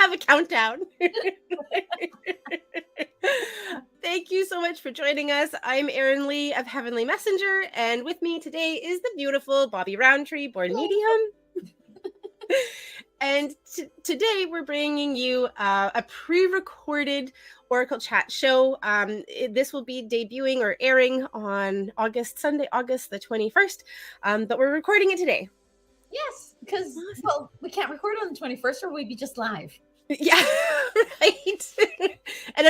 have a countdown. Thank you so much for joining us. I'm Erin Lee of Heavenly Messenger, and with me today is the beautiful Bobbi Rowntree, born medium. And today we're bringing you a pre-recorded Oracle Chat show. This will be debuting or airing on Sunday, August the 21st, but we're recording it today. Yes, because, well, we can't record on the 21st or we'd be just live. Yeah, right. And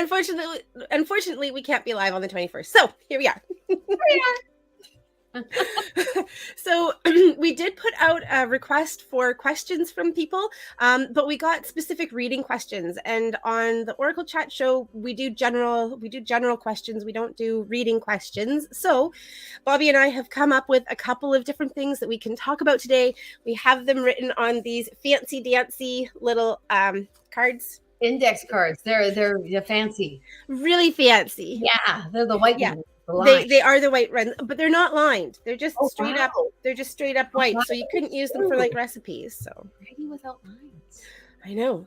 unfortunately, we can't be live on the 21st. So here we are. So we did put out a request for questions from people, but we got specific reading questions. And on the Oracle Chat show, we do general questions. We don't do reading questions. So Bobbi and I have come up with a couple of different things that we can talk about today. We have them written on these fancy dancy little cards. Index cards. They're fancy. Really fancy. Yeah, they're the white ones. They are the white ones, but they're not lined. They're just straight up. They're just straight up white. So you couldn't use them for like recipes. So writing without lines. I know.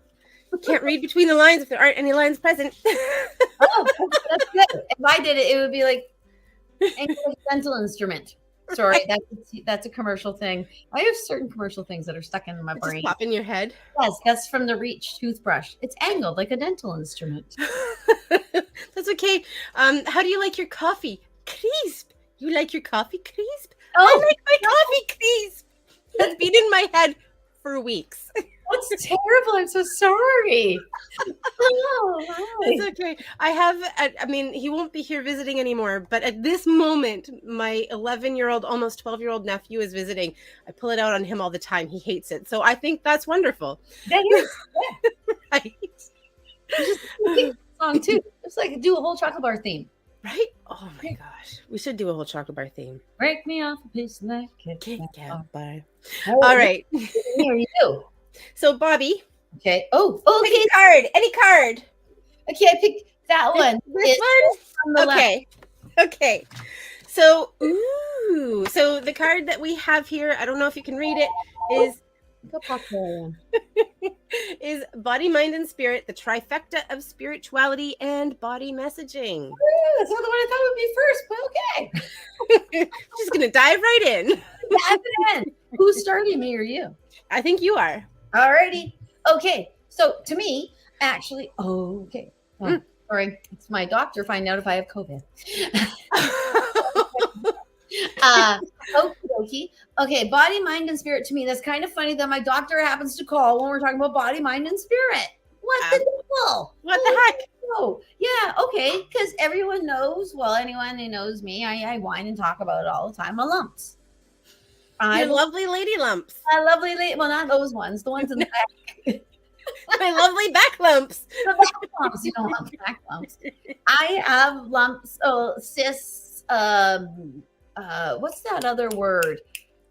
You can't read between the lines if there aren't any lines present. Oh, that's good. If I did it, it would be like English dental instrument. Sorry, that's a commercial thing. I have certain commercial things that are stuck in my brain. Just pop in your head. Yes, that's from the Reach toothbrush. It's angled like a dental instrument. That's okay. How do you like your coffee? Crisp. You like your coffee crisp? Oh, I like my coffee crisp. That's been in my head for weeks. That's terrible. I'm so sorry. Oh, it's okay. I mean, he won't be here visiting anymore, but at this moment, my 11-year-old, almost 12-year-old nephew is visiting. I pull it out on him all the time. He hates it. So I think that's wonderful. That is. Right. Just song too. It's like do a whole chocolate bar theme. Right? Oh my gosh. We should do a whole chocolate bar theme. Break me off a piece of that Kit Kat bar. Oh, all right. Here you go. So Bobbi. Okay. Oh, okay. Pick a card. Any card. Okay, I picked that one. This one? Okay. Left. Okay. So, so the card that we have here, I don't know if you can read it, is Body, Mind, and Spirit, the trifecta of spirituality and body messaging. That's not the one I thought would be first, but okay. Just going to dive right in. Dive in. Who's starting, me or you? I think you are. Alrighty. Okay. So to me, actually, okay. Oh, sorry. It's my doctor finding out if I have COVID. Okie dokie. Okay, body, mind, and spirit. To me, that's kind of funny that my doctor happens to call when we're talking about body, mind, and spirit. What the devil? What the heck? Oh, yeah, okay. Because everyone knows, well, anyone who knows me, I whine and talk about it all the time. My lumps. Your lovely lady lumps. My lovely lady, well, not those ones, the ones in the back. My lovely back lumps. The back lumps. You don't want back lumps. I have lumps, cysts, what's that other word?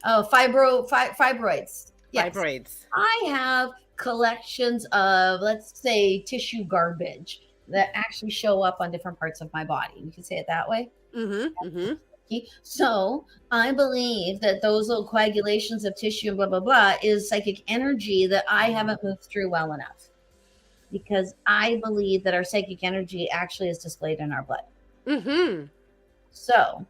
Oh, fibroids. Yes. Fibroids. I have collections of, let's say, tissue garbage that actually show up on different parts of my body. We can say it that way. Mm-hmm. Mm-hmm. So I believe that those little coagulations of tissue and blah, blah, blah is psychic energy that I haven't moved through well enough. Because I believe that our psychic energy actually is displayed in our blood. Mm-hmm. So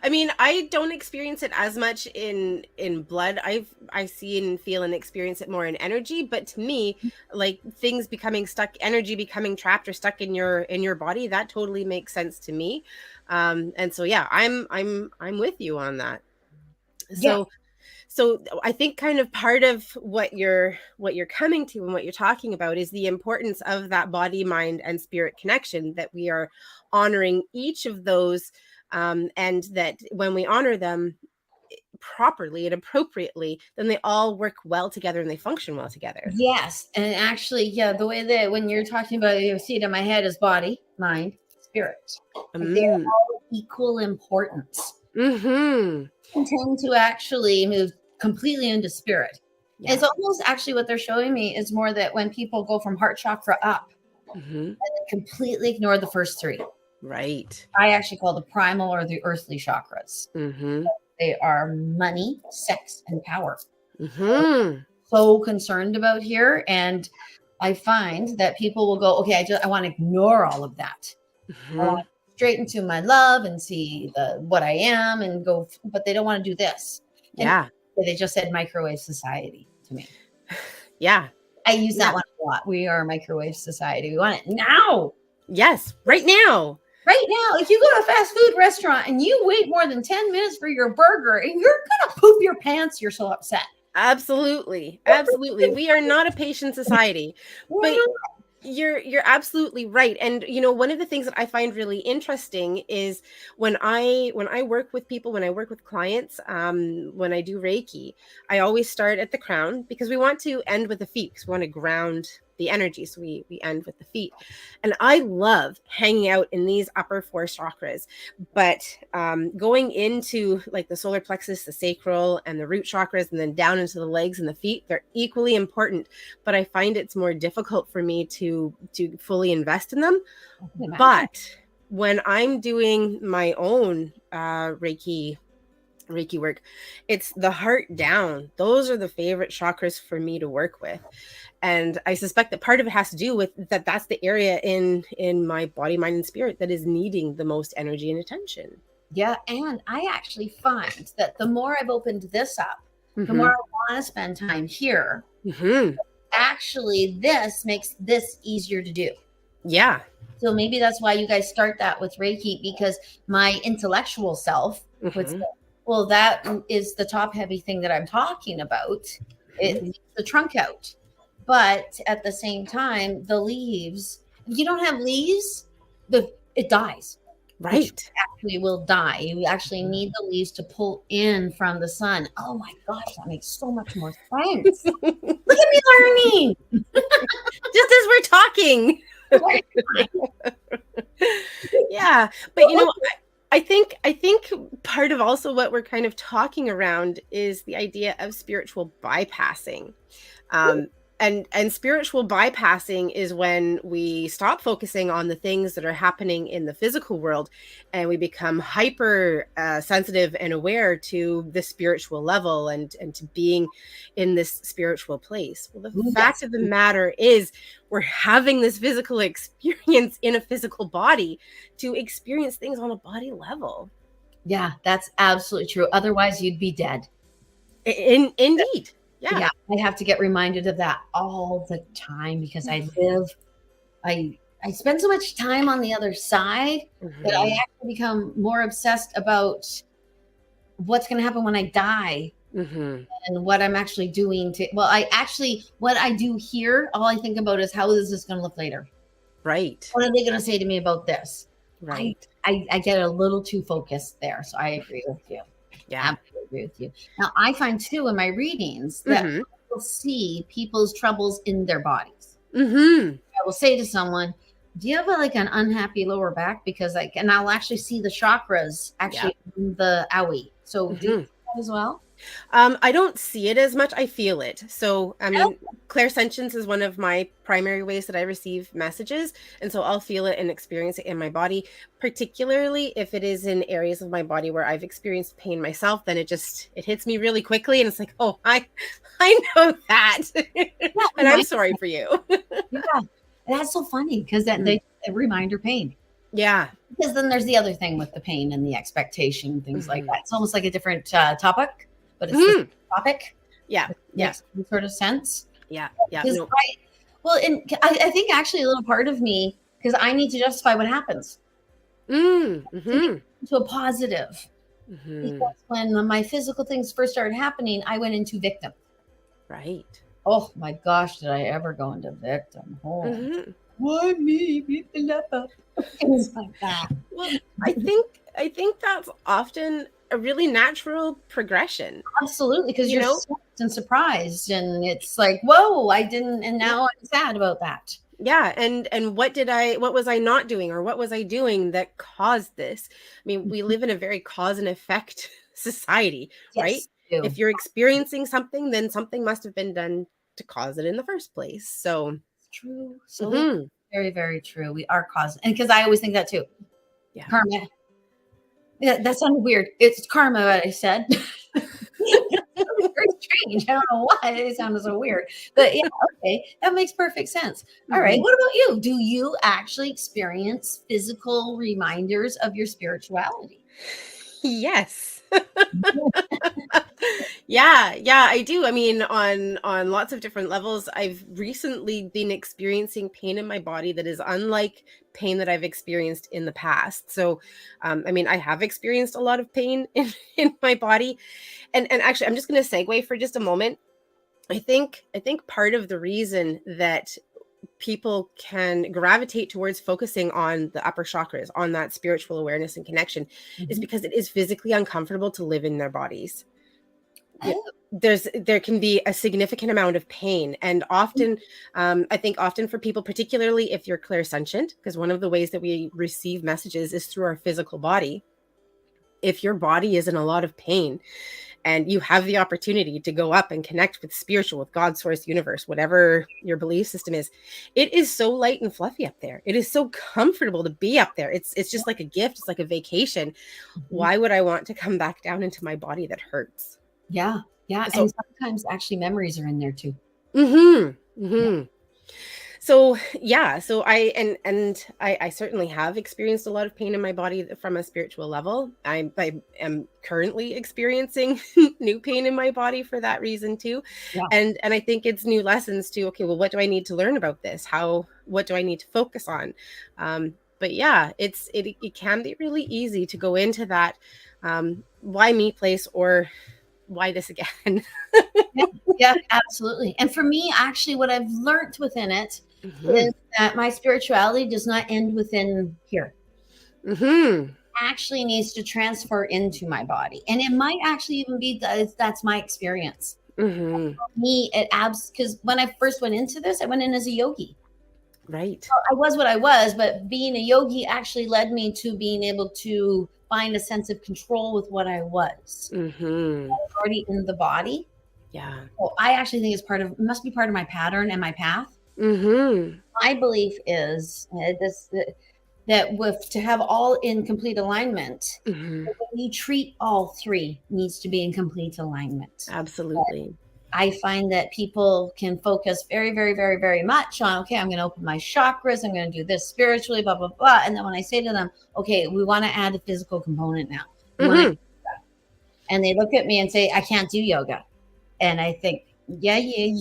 I mean, I don't experience it as much in blood. I see and feel and experience it more in energy. But to me, like things becoming stuck, energy becoming trapped or stuck in your body, that totally makes sense to me. And so yeah, I'm with you on that. So I think kind of part of what you're coming to and what you're talking about is the importance of that body, mind, and spirit connection, that we are honoring each of those, and that when we honor them properly and appropriately, then they all work well together and they function well together. Yes. And actually, yeah, the way that when you're talking about it, you see it in my head is body, mind, spirit. They're all equal importance. Mm-hmm. Tend to actually move completely into spirit. Yeah. It's almost actually what they're showing me is more that when people go from heart chakra up and they completely ignore the first three. Right. I actually call the primal or the earthly chakras. Mm-hmm. They are money, sex, and power. Mm-hmm. So concerned about here. And I find that people will go, okay, I want to ignore all of that. I want to straight into my love and see what I am and go, but they don't want to do this. Yeah. And they just said microwave society to me. Yeah. I use that one a lot. We are a microwave society. We want it now. Yes, right now. Right now, if you go to a fast food restaurant and you wait more than 10 minutes for your burger and you're going to poop your pants, you're so upset. Absolutely. Absolutely. We are not a patient society. But you're absolutely right. And one of the things that I find really interesting is when I work with people, when I work with clients, when I do Reiki, I always start at the crown because we want to end with the feet, because we want to ground the energy. So we end with the feet. And I love hanging out in these upper 4 chakras, but going into like the solar plexus, the sacral, and the root chakras, and then down into the legs and the feet, they're equally important, but I find it's more difficult for me to fully invest in them. But when I'm doing my own Reiki work, it's the heart down. Those are the favorite chakras for me to work with. And I suspect that part of it has to do with that's the area in my body, mind, and spirit that is needing the most energy and attention. Yeah. And I actually find that the more I've opened this up, the more I want to spend time here. Actually, this makes this easier to do. Yeah. So maybe that's why you guys start that with Reiki, because my intellectual self would say, well, that is the top heavy thing that I'm talking about. It leaves the trunk out. But at the same time, the leaves, if you don't have leaves, it dies. Right. Actually will die. You actually need the leaves to pull in from the sun. Oh my gosh, that makes so much more sense. Look at me learning. Just as we're talking. Yeah. But I think part of also what we're kind of talking around is the idea of spiritual bypassing. And spiritual bypassing is when we stop focusing on the things that are happening in the physical world, and we become hyper sensitive and aware to the spiritual level and to being in this spiritual place. Well, the fact of the matter is we're having this physical experience in a physical body to experience things on a body level. Yeah, that's absolutely true. Otherwise, you'd be dead. Indeed. Yeah, I have to get reminded of that all the time because I spend so much time on the other side that I actually become more obsessed about what's going to happen when I die and what I'm actually doing what I do here, all I think about is how is this going to look later? Right. What are they going to say to me about this? Right. I get a little too focused there. So I agree with you. Yeah. Absolutely agree with you. Now, I find too in my readings that I will see people's troubles in their bodies. I will say to someone, do you have an unhappy lower back? Because and I'll actually see the chakras actually in the owie. So do you see that as well? I don't see it as much. I feel it. So, I mean, clairsentience is one of my primary ways that I receive messages. And so I'll feel it and experience it in my body, particularly if it is in areas of my body where I've experienced pain myself, then it hits me really quickly. And it's like, oh, I know that. And I'm sorry for you. Yeah. That's so funny because they reminder pain. Yeah. Because then there's the other thing with the pain and the expectation, things like that. It's almost like a different topic. But it's the topic. Yeah. Makes some sort of sense. Yeah. Yeah. And I think actually a little part of me, because I need to justify what happens to a positive. Because when my physical things first started happening, I went into victim. Right. Oh my gosh, did I ever go into victim? Why me? Beat the lap up. Things like that. Well, I think that's often a really natural progression. Absolutely, because you're shocked and surprised, and it's like, whoa, I didn't, and now I'm sad about that. Yeah, and what was I not doing, or what was I doing that caused this? I mean, we live in a very cause and effect society, right? If you're experiencing something, then something must have been done to cause it in the first place. So it's true. So very, very true. We are causing, and because I always think that too. Yeah, karma. Yeah, that sounded weird. It's karma, what I said. Very strange. I don't know why it sounded so weird. But yeah, okay, that makes perfect sense. All right. Mhm. What about you? Do you actually experience physical reminders of your spirituality? Yes. Yeah, I do. I mean, on lots of different levels. I've recently been experiencing pain in my body that is unlike pain that I've experienced in the past. So, I mean, I have experienced a lot of pain in my body, and actually, I'm just going to segue for just a moment. I think part of the reason that people can gravitate towards focusing on the upper chakras, on that spiritual awareness and connection, is Mhm. because it is physically uncomfortable to live in their bodies. Yeah, Oh, there can be a significant amount of pain, and often, I think often for people, particularly if you're clairsentient, because one of the ways that we receive messages is through our physical body. If your body is in a lot of pain and you have the opportunity to go up and connect with spiritual, with God, source, universe, whatever your belief system is, it is so light and fluffy up there. It is so comfortable to be up there. It's just like a gift. It's like a vacation. mhm. Why would I want to come back down into my body that hurts? Yeah, yeah, and So, sometimes actually memories are in there too. mm-hmm, Yeah. mm-hmm. So yeah, so I certainly have experienced a lot of pain in my body from a spiritual level. I am currently experiencing new pain in my body for that reason too. Yeah. And I think it's new lessons to, okay, well, what do I need to learn about this? What do I need to focus on? But yeah, it can be really easy to go into that why me place, or why this again? Yeah, yeah, absolutely. And for me, actually, what I've learned within it Hmm. is that my spirituality does not end within here. Hmm. Actually needs to transfer into my body. And it might actually even be that's my experience. Hmm. Me, it abs because when I first went into this, I went in as a yogi. Right. I was what I was, but being a yogi actually led me to being able to find a sense of control with what I was Hmm. already in the body. Yeah. So I actually think it's must be part of my pattern and my path. Hmm. My belief is that with to have all in complete alignment, Hmm. when you treat all three needs to be in complete alignment. Absolutely. I find that people can focus very, very, very, very much on, okay, I'm going to open my chakras, I'm going to do this spiritually, blah, blah, blah. And then when I say to them, okay, we want to add a physical component now. We want to, Hmm. and they look at me and say, I can't do yoga. And I think, yeah,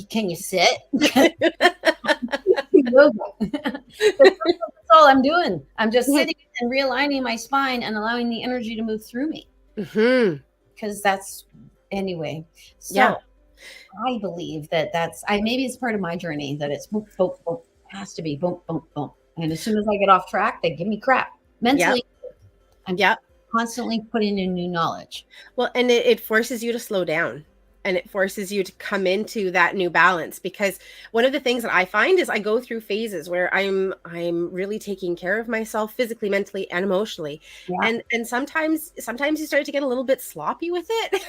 can you sit? Yoga. That's all I'm doing. I'm just sitting and realigning my spine and allowing the energy to move through me. Hmm. Because that's anyway. Yeah. So I believe that maybe it's part of my journey that it's boom, boom, boom, has to be boom, boom, boom. And as soon as I get off track, they give me crap. Yep. Mentally, I'm Yep. constantly putting in new knowledge. Well, and it forces you to slow down, and it forces you to come into that new balance, because one of the things that I find is I go through phases where I'm really taking care of myself physically, mentally, and emotionally. Yeah. And sometimes you start to get a little bit sloppy with it.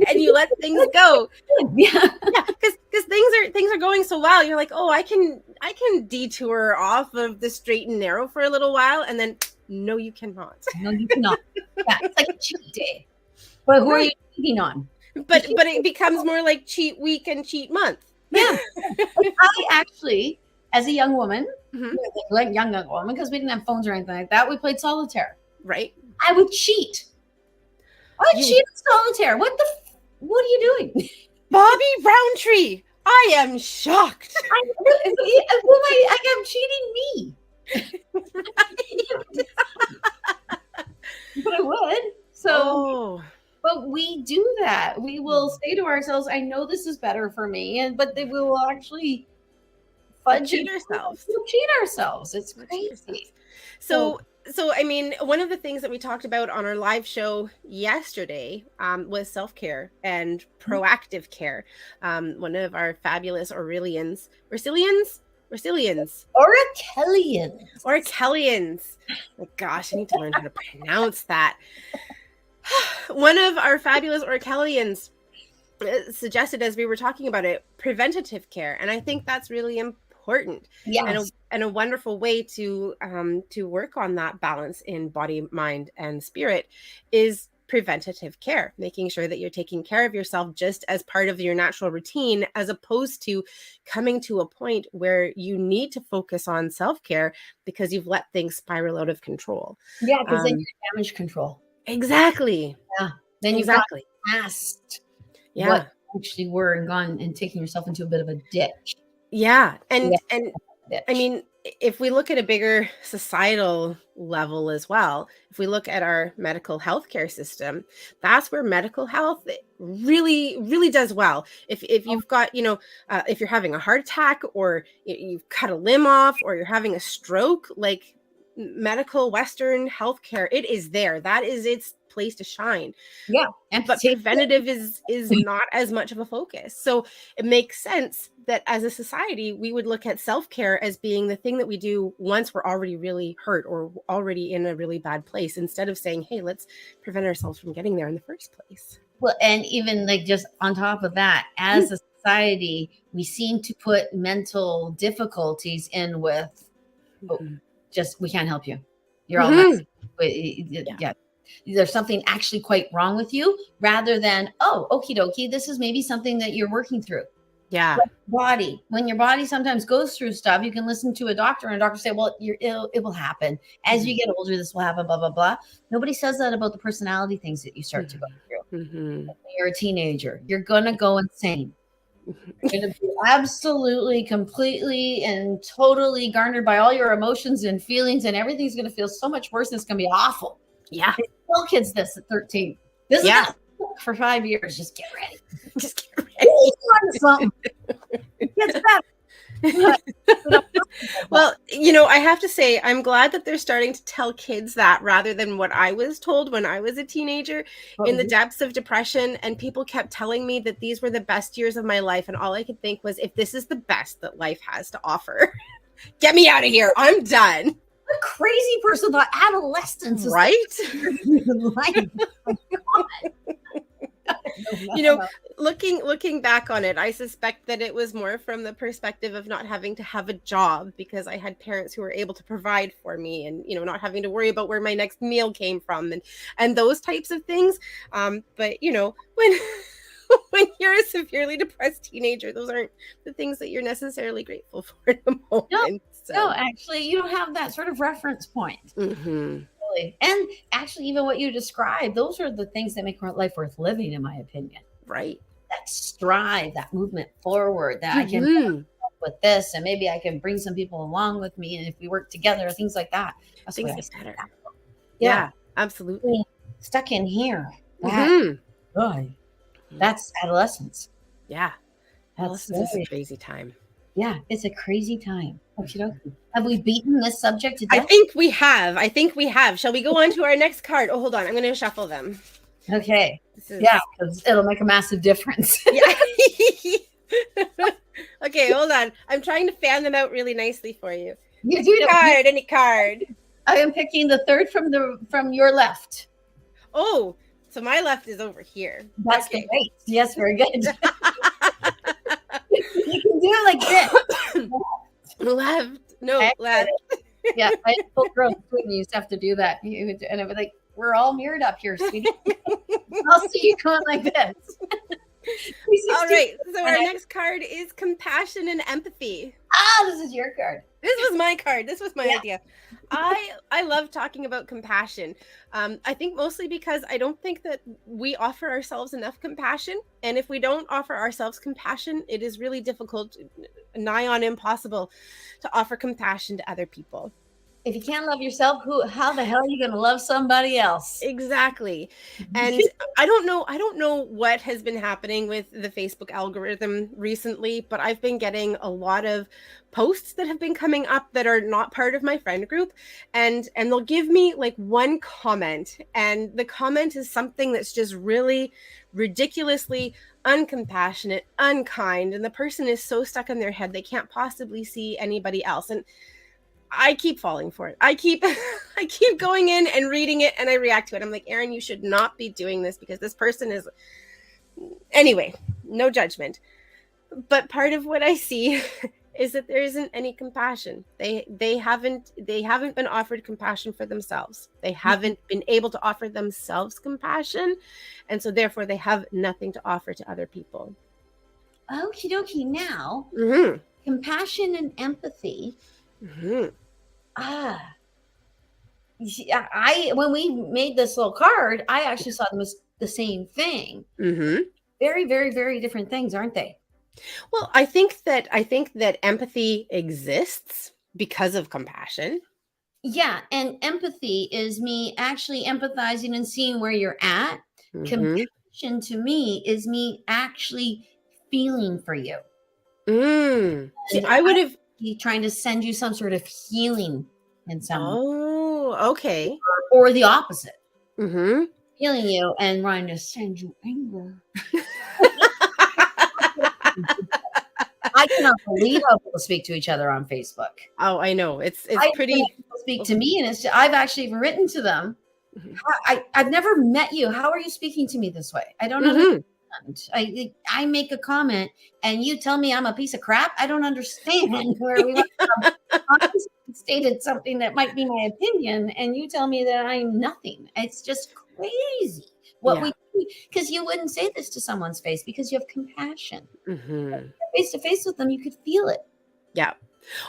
And you let things go. Yeah. Yeah, because things are going so well. You're like, oh, I can detour off of the straight and narrow for a little while, and then no, you cannot. No, you cannot. Yeah, it's like a cheat day. But who are you Right. cheating on? But it becomes more like cheat week and cheat month. Yeah. I actually, as a young woman, Mhm. like young woman, because we didn't have phones or anything like that, we played solitaire. Right? I would cheat. I would You, cheat at solitaire. What are you doing? Bobbi Rowntree. I am shocked. I'm cheating me. But I would. So, Oh, but we do that. We will say to ourselves, I know this is better for me. But they will actually we'll fudge cheat it. ourselves. We'll cheat ourselves. It's We'll cheat crazy. ourselves. So, So I mean, one of the things that we talked about on our live show yesterday was self-care and proactive care. One of our fabulous Aurelians, Orachellians. My gosh, I need to learn how to pronounce that. One of our fabulous Orchellians suggested, as we were talking about it, preventative care, and I think that's really important, Yes. and a wonderful way to work on that balance in body, mind, and spirit is preventative care, making sure that you're taking care of yourself just as part of your natural routine, as opposed to coming to a point where you need to focus on self-care because you've let things spiral out of control. Yeah, because then you're damage control. Exactly. Yeah. Then you've Exactly. got past Yeah. what you actually were and gone and taking yourself into a bit of a ditch. Yeah. And Ditch. I mean, if we look at a bigger societal level as well, if we look at our medical healthcare system, that's where medical health really, really does well. If you've got, if you're having a heart attack, or you've cut a limb off, or you're having a stroke, like, medical Western healthcare, it is there. That is its place to shine. Yeah. But preventative is not as much of a focus. So it makes sense that as a society, we would look at self-care as being the thing that we do once we're already really hurt or already in a really bad place, instead of saying, hey, let's prevent ourselves from getting there in the first place. Well, and even like just on top of that, as a society, we seem to put mental difficulties in with, just, we can't help you. You're all messed up. Yeah. There's something actually quite wrong with you, rather than, oh, okie dokie, this is maybe something that you're working through. Yeah. Like body, when your body sometimes goes through stuff, you can listen to a doctor, and a doctor say, well, you're ill, it will happen. As you get older, this will happen, blah, blah, blah. Nobody says that about the personality things that you start to go through. When you're a teenager, you're going to go insane. You're going to be absolutely, completely, and totally garnered by all your emotions and feelings, and everything's going to feel so much worse. And it's going to be awful. Yeah. They tell kids this at 13. This is for 5 years. Just get ready. Just get ready. Something. It gets better. Well, I have to say, I'm glad that they're starting to tell kids that, rather than what I was told when I was a teenager in the depths of depression. And people kept telling me that these were the best years of my life. And all I could think was, if this is the best that life has to offer, get me out of here. I'm done. A crazy person thought adolescence is right. Life. Looking back on it, I suspect that it was more from the perspective of not having to have a job, because I had parents who were able to provide for me, and not having to worry about where my next meal came from, and those types of things. But when you're a severely depressed teenager, those aren't the things that you're necessarily grateful for in the moment. No, actually, you don't have that sort of reference point. Really. And actually, even what you described, those are the things that make life worth living, in my opinion. Right. That strive, that movement forward, that I can with this, and maybe I can bring some people along with me, and if we work together, things like that. That's things get better. Yeah, absolutely. Stuck in here. That's adolescence. Yeah. Adolescence is a crazy time. Yeah, it's a crazy time. Have we beaten this subject to death? I think we have. Shall we go on to our next card? Oh, hold on. I'm going to shuffle them. Okay. Yeah, because it'll make a massive difference. Okay, hold on. I'm trying to fan them out really nicely for you. Any card. I am picking the third from your left. Oh, so my left is over here. That's great. Yes, very good. You can do it like this. Left. No, left. Yeah, I had full growth. You used to have to do that. And it was like, we're all mirrored up here, sweetie. I'll see you going like this. All right. So our next card is compassion and empathy. This is your card. This was my card. This was my idea. I love talking about compassion. I think mostly because I don't think that we offer ourselves enough compassion. And if we don't offer ourselves compassion, it is really difficult, nigh on impossible, to offer compassion to other people. If you can't love yourself, how the hell are you going to love somebody else? Exactly. And I don't know what has been happening with the Facebook algorithm recently, but I've been getting a lot of posts that have been coming up that are not part of my friend group, and they'll give me like one comment, and the comment is something that's just really ridiculously uncompassionate, unkind, and the person is so stuck in their head they can't possibly see anybody else. And I keep falling for it. I keep going in and reading it, and I react to it. I'm like, Erin, you should not be doing this, because this person is... Anyway, no judgment. But part of what I see is that there isn't any compassion. They haven't been offered compassion for themselves. They haven't been able to offer themselves compassion, and so therefore they have nothing to offer to other people. Okie dokie. Now, compassion and empathy. When we made this little card, I actually saw them as the same thing. Very, very, very different things, aren't they? Well, I think that empathy exists because of compassion. Yeah, and empathy is me actually empathizing and seeing where you're at. Compassion to me is me actually feeling for you. See, I would have be trying to send you some sort of healing in some Oh, okay. Or the opposite. Healing you and trying to send you anger. I cannot believe how people speak to each other on Facebook. Oh, I know. It's pretty. People speak to me, and I've actually even written to them. I've never met you. How are you speaking to me this way? I don't understand. I make a comment, and you tell me I'm a piece of crap. I don't understand where we went from. I stated something that might be my opinion, and you tell me that I'm nothing. It's just crazy what we do, because you wouldn't say this to someone's face because you have compassion. Face to face with them, you could feel it. Yeah.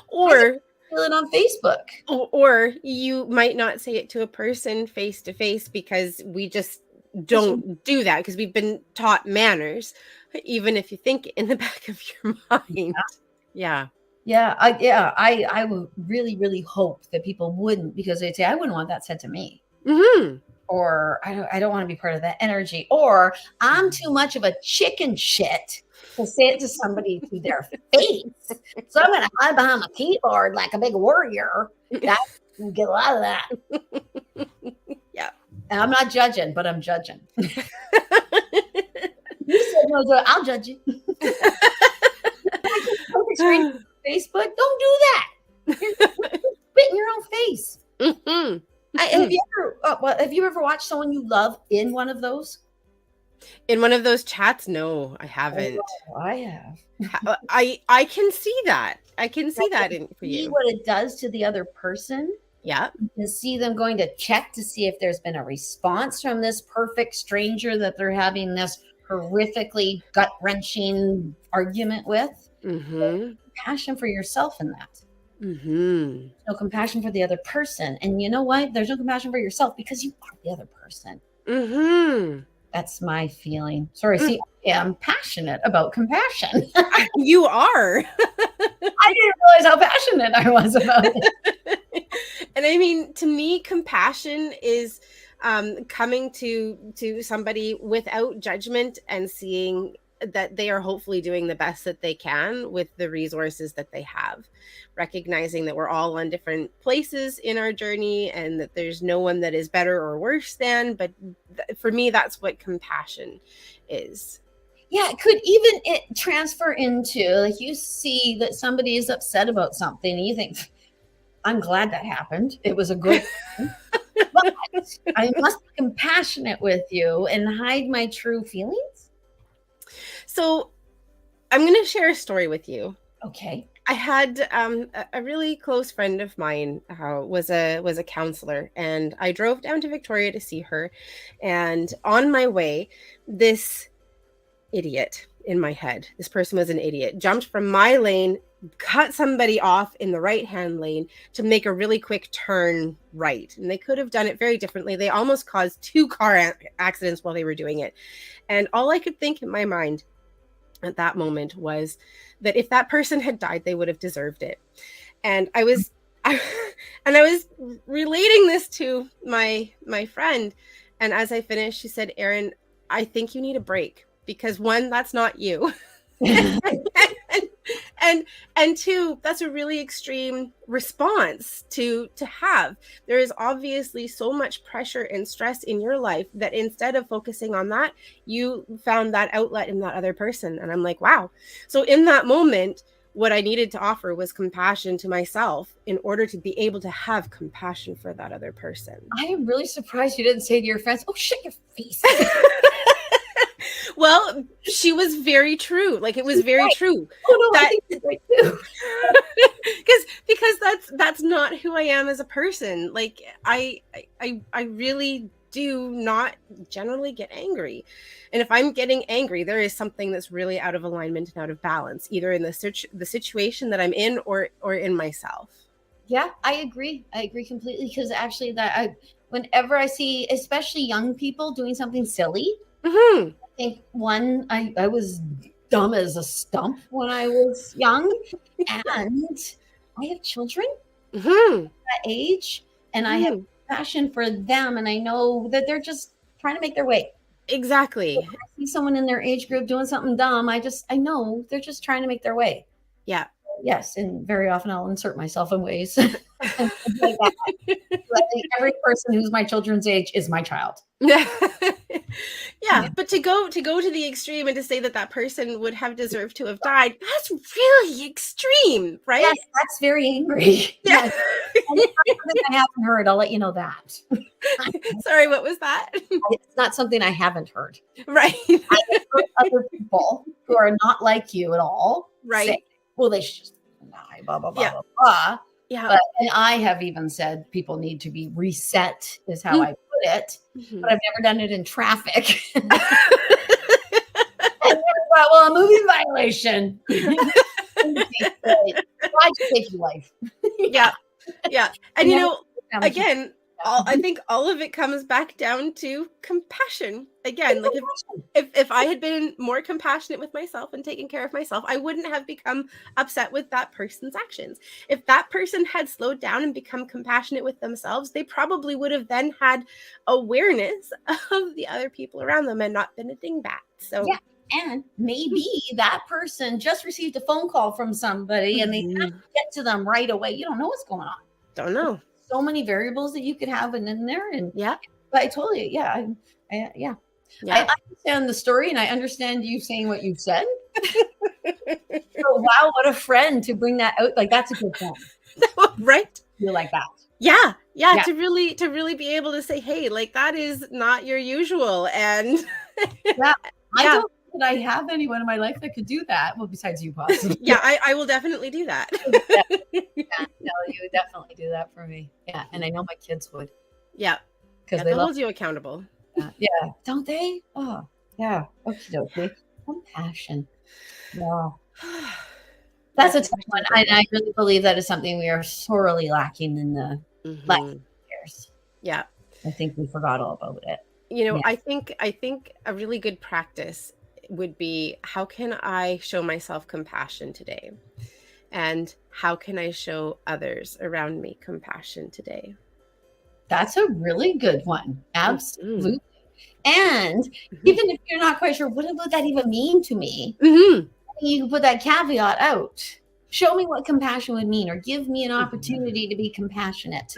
Or feel it on Facebook. Or you might not say it to a person face to face because we just don't do that because we've been taught manners, even if you think in the back of your mind. I would really, really hope that people wouldn't, because they'd say, I wouldn't want that said to me. Or I don't want to be part of that energy. Or I'm too much of a chicken shit to say it to somebody to their face. So I'm going to hide behind my keyboard like a big warrior. That you get a lot of that. Yeah. And I'm not judging, but I'm judging. You said no, I'll judge you. Facebook, don't do that. You're spit in your own face. Have you ever watched someone you love in one of those? In one of those chats? No, I haven't. Oh, I have. I can see that. I can see that for you. See what it does to the other person. Yeah. You can see them going to check to see if there's been a response from this perfect stranger that they're having this horrifically gut-wrenching argument with. Compassion for yourself in that. No compassion for the other person. And you know what? There's no compassion for yourself because you are the other person. That's my feeling. Sorry, see, I'm passionate about compassion. You are. I didn't realize how passionate I was about it. And I mean, to me, compassion is coming to somebody without judgment and seeing that they are hopefully doing the best that they can with the resources that they have, recognizing that we're all on different places in our journey and that there's no one that is better or worse than, but for me, that's what compassion is. Yeah, it could even transfer into, like, you see that somebody is upset about something and you think, I'm glad that happened. It was a good thing. But I must be compassionate with you and hide my true feelings. So I'm going to share a story with you. Okay. I had a really close friend of mine was a counselor, and I drove down to Victoria to see her. And on my way, this idiot in my head, this person was an idiot, jumped from my lane, cut somebody off in the right-hand lane to make a really quick turn right. And they could have done it very differently. They almost caused 2 car accidents while they were doing it. And all I could think in my mind at that moment was that if that person had died, they would have deserved it. And I was relating this to my friend. And as I finished, she said, Erin, I think you need a break because 1, that's not you. and 2, that's a really extreme response to have. There is obviously so much pressure and stress in your life that instead of focusing on that, you found that outlet in that other person. And I'm like, wow. So in that moment, what I needed to offer was compassion to myself in order to be able to have compassion for that other person. I am really surprised you didn't say to your friends, oh, shut your face. Well, she was very true. Like, it was very right. true. Oh no, I That think she's right too. because that's not who I am as a person. Like, I really do not generally get angry. And if I'm getting angry, there is something that's really out of alignment and out of balance, either in the situation that I'm in or in myself. Yeah, I agree. I agree completely, because actually whenever I see especially young people doing something silly, Mm-hmm. I think I was dumb as a stump when I was young, and I have children Mm-hmm. that age, and I have passion for them, and I know that they're just trying to make their way. Exactly. When I see someone in their age group doing something dumb, I know they're just trying to make their way. Yeah. Yes, and very often I'll insert myself in ways like that. I think every person who's my children's age is my child. Yeah, but to go to the extreme and to say that person would have deserved to have died, that's really extreme, right? Yes, that's very angry. Yeah. Yes. And it's not something I haven't heard. I'll let you know that. Sorry, what was that? It's not something I haven't heard. Right. I have heard other people who are not like you at all. Right. Say, well, they should die, blah, blah, blah, Yeah. blah, blah. Yeah. And I have even said people need to be reset, is how I put it. Mm-hmm. But I've never done it in traffic. And thought, well, a movie violation. Why take your life? Yeah. Yeah. And you know, again, I think all of it comes back down to compassion. Again, like if I had been more compassionate with myself and taken care of myself, I wouldn't have become upset with that person's actions. If that person had slowed down and become compassionate with themselves, they probably would have then had awareness of the other people around them and not been a dingbat. So yeah. And maybe that person just received a phone call from somebody and they have to get to them right away. You don't know what's going on. Don't know. So many variables that you could have in there. And yeah, but I told you, yeah. I understand the story and I understand you saying what you've said. So, wow, what a friend to bring that out. Like, that's a good friend. Right? You're like that. Yeah. To really be able to say, hey, like, that is not your usual. And yeah. I don't think that I have anyone in my life that could do that. Well, besides you, possibly. Yeah, I will definitely do that. No, you would definitely do that for me. Yeah, and I know my kids would. Yeah, because they hold you accountable. Yeah, don't they? Oh, yeah. Okay. Compassion. Wow. That's a tough one. I really believe that is something we are sorely lacking in the last years. Yeah, I think we forgot all about it. You know, I think a really good practice would be, how can I show myself compassion today? And how can I show others around me compassion today? That's a really good one. Absolutely. And even if you're not quite sure, what would that even mean to me? You can put that caveat out. Show me what compassion would mean, or give me an opportunity to be compassionate.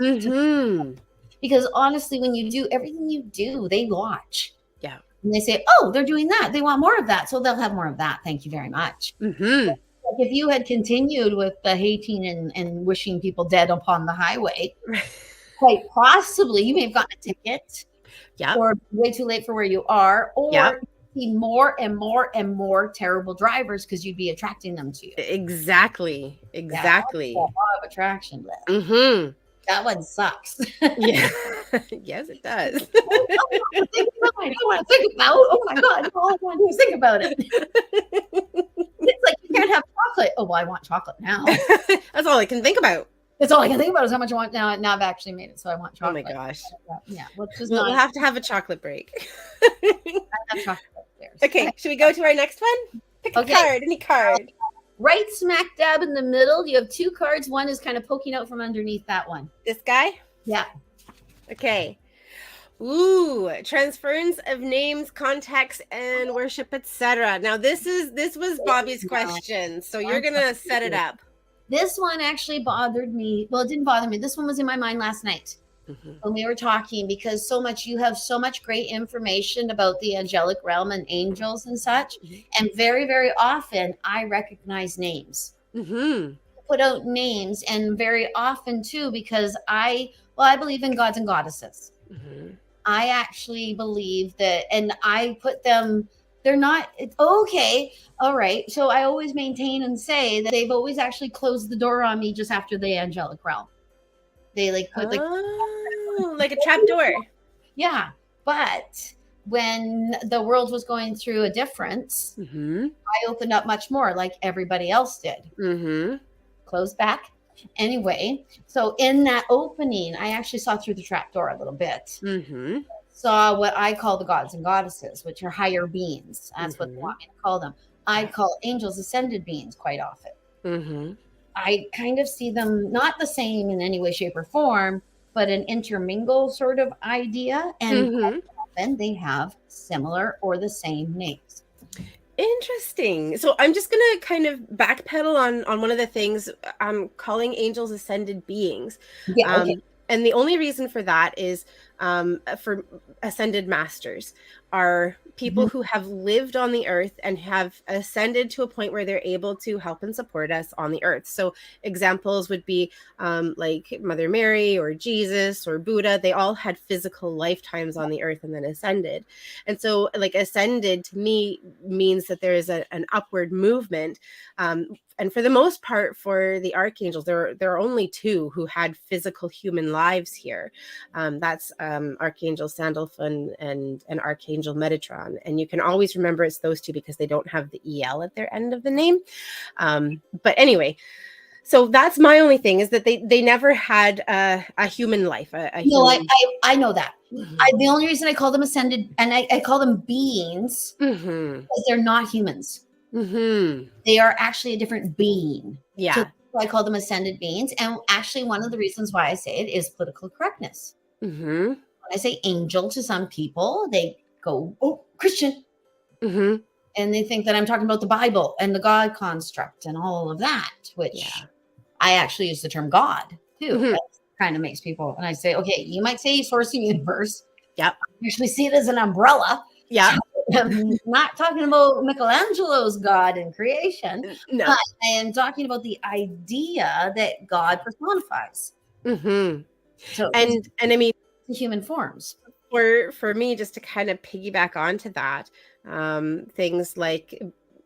Because honestly, when you do everything you do, they watch. Yeah. And they say, oh, they're doing that. They want more of that. So they'll have more of that. Thank you very much. Like if you had continued with the hating and wishing people dead upon the highway, quite possibly you may have gotten a ticket. Yeah. Or way too late for where you are. Or see more and more and more terrible drivers because you'd be attracting them to you. Exactly. Exactly. A lot of attraction there. That one sucks. Yeah. Yes, it does. I don't want to think about. Oh my God. All I want to do is think about it. It's like you can't have chocolate. Oh, well, I want chocolate now. That's all I can think about. That's all I can think about is how much I want now. Now I've actually made it, so I want chocolate. Oh my gosh. Yeah. We'll have to have a chocolate break. I have chocolate upstairs. Okay. Should we go to our next one? Pick a card. Any card. Right smack dab in the middle, you have two cards. One is kind of poking out from underneath that one. This guy? Yeah. Okay. Ooh, transference of names, contacts, and worship, etc. Now this was Bobbi's question, so you're gonna set it up. This one actually bothered me. Well, it didn't bother me. This one was in my mind last night when we were talking, because you have so much great information about the angelic realm and angels and such. And very, very often I recognize names. Put out names, and very often too, because I believe in gods and goddesses. I actually believe that, and I put them, They're not. It's okay. All right. So I always maintain and say that they've always actually closed the door on me just after the angelic realm. They like put like a trap door. Yeah. But when the world was going through a difference, I opened up much more like everybody else did. Closed back. Anyway, so in that opening, I actually saw through the trap door a little bit. Saw what I call the gods and goddesses, which are higher beings. That's what they want me to call them. I call angels ascended beings quite often. I kind of see them not the same in any way, shape, or form, but an intermingle sort of idea. And often they have similar or the same names. Interesting. So I'm just going to kind of backpedal on one of the things I'm calling angels ascended beings. Yeah. Okay. And the only reason for that is for ascended masters are people who have lived on the earth and have ascended to a point where they're able to help and support us on the earth. So examples would be like Mother Mary or Jesus or Buddha. They all had physical lifetimes on the earth and then ascended. And so like ascended to me means that there is an upward movement. And for the most part, for the archangels, there are only two who had physical human lives here. That's Archangel Sandalphon and Archangel Metatron. And you can always remember it's those two because they don't have the EL at their end of the name. But anyway, so that's my only thing is that they never had a human life. I know that. The only reason I call them ascended and I call them beings because they're not humans. They are actually a different being. Yeah. So I call them ascended beings. And actually, one of the reasons why I say it is political correctness. When I say angel to some people, they go, oh, Christian. And they think that I'm talking about the Bible and the God construct and all of that, which I actually use the term God too. That kind of makes people, and I say, okay, you might say source of universe. Yep. I usually see it as an umbrella. Yeah. I'm not talking about Michelangelo's God in creation. No. But I am talking about the idea that God personifies. So, and I mean, human forms. For me, just to kind of piggyback onto that, things like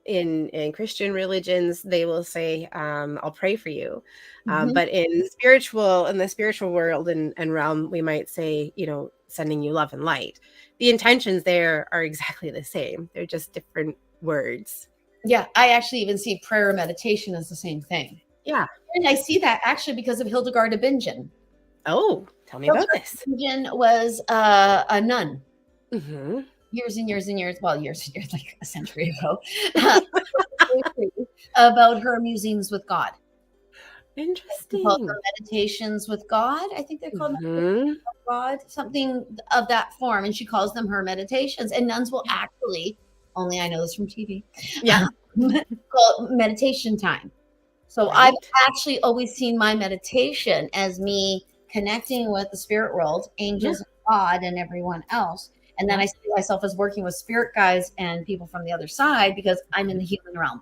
in Christian religions, they will say, I'll pray for you. But in the spiritual world and realm, we might say, sending you love and light. The intentions there are exactly the same. They're just different words. Yeah, I actually even see prayer and meditation as the same thing. Yeah. And I see that actually because of Hildegard of Bingen. Oh, tell me about this. Bingen was a nun. Years and years and years, like a century ago, about her musings with God. Interesting. Called them meditations with God. I think they're called meditations with God, something of that form. And she calls them her meditations. And nuns will actually, only I know this from TV, call it meditation time. So I've actually always seen my meditation as me connecting with the spirit world, angels, God, and everyone else. And then I see myself as working with spirit guides and people from the other side because I'm in the human realm.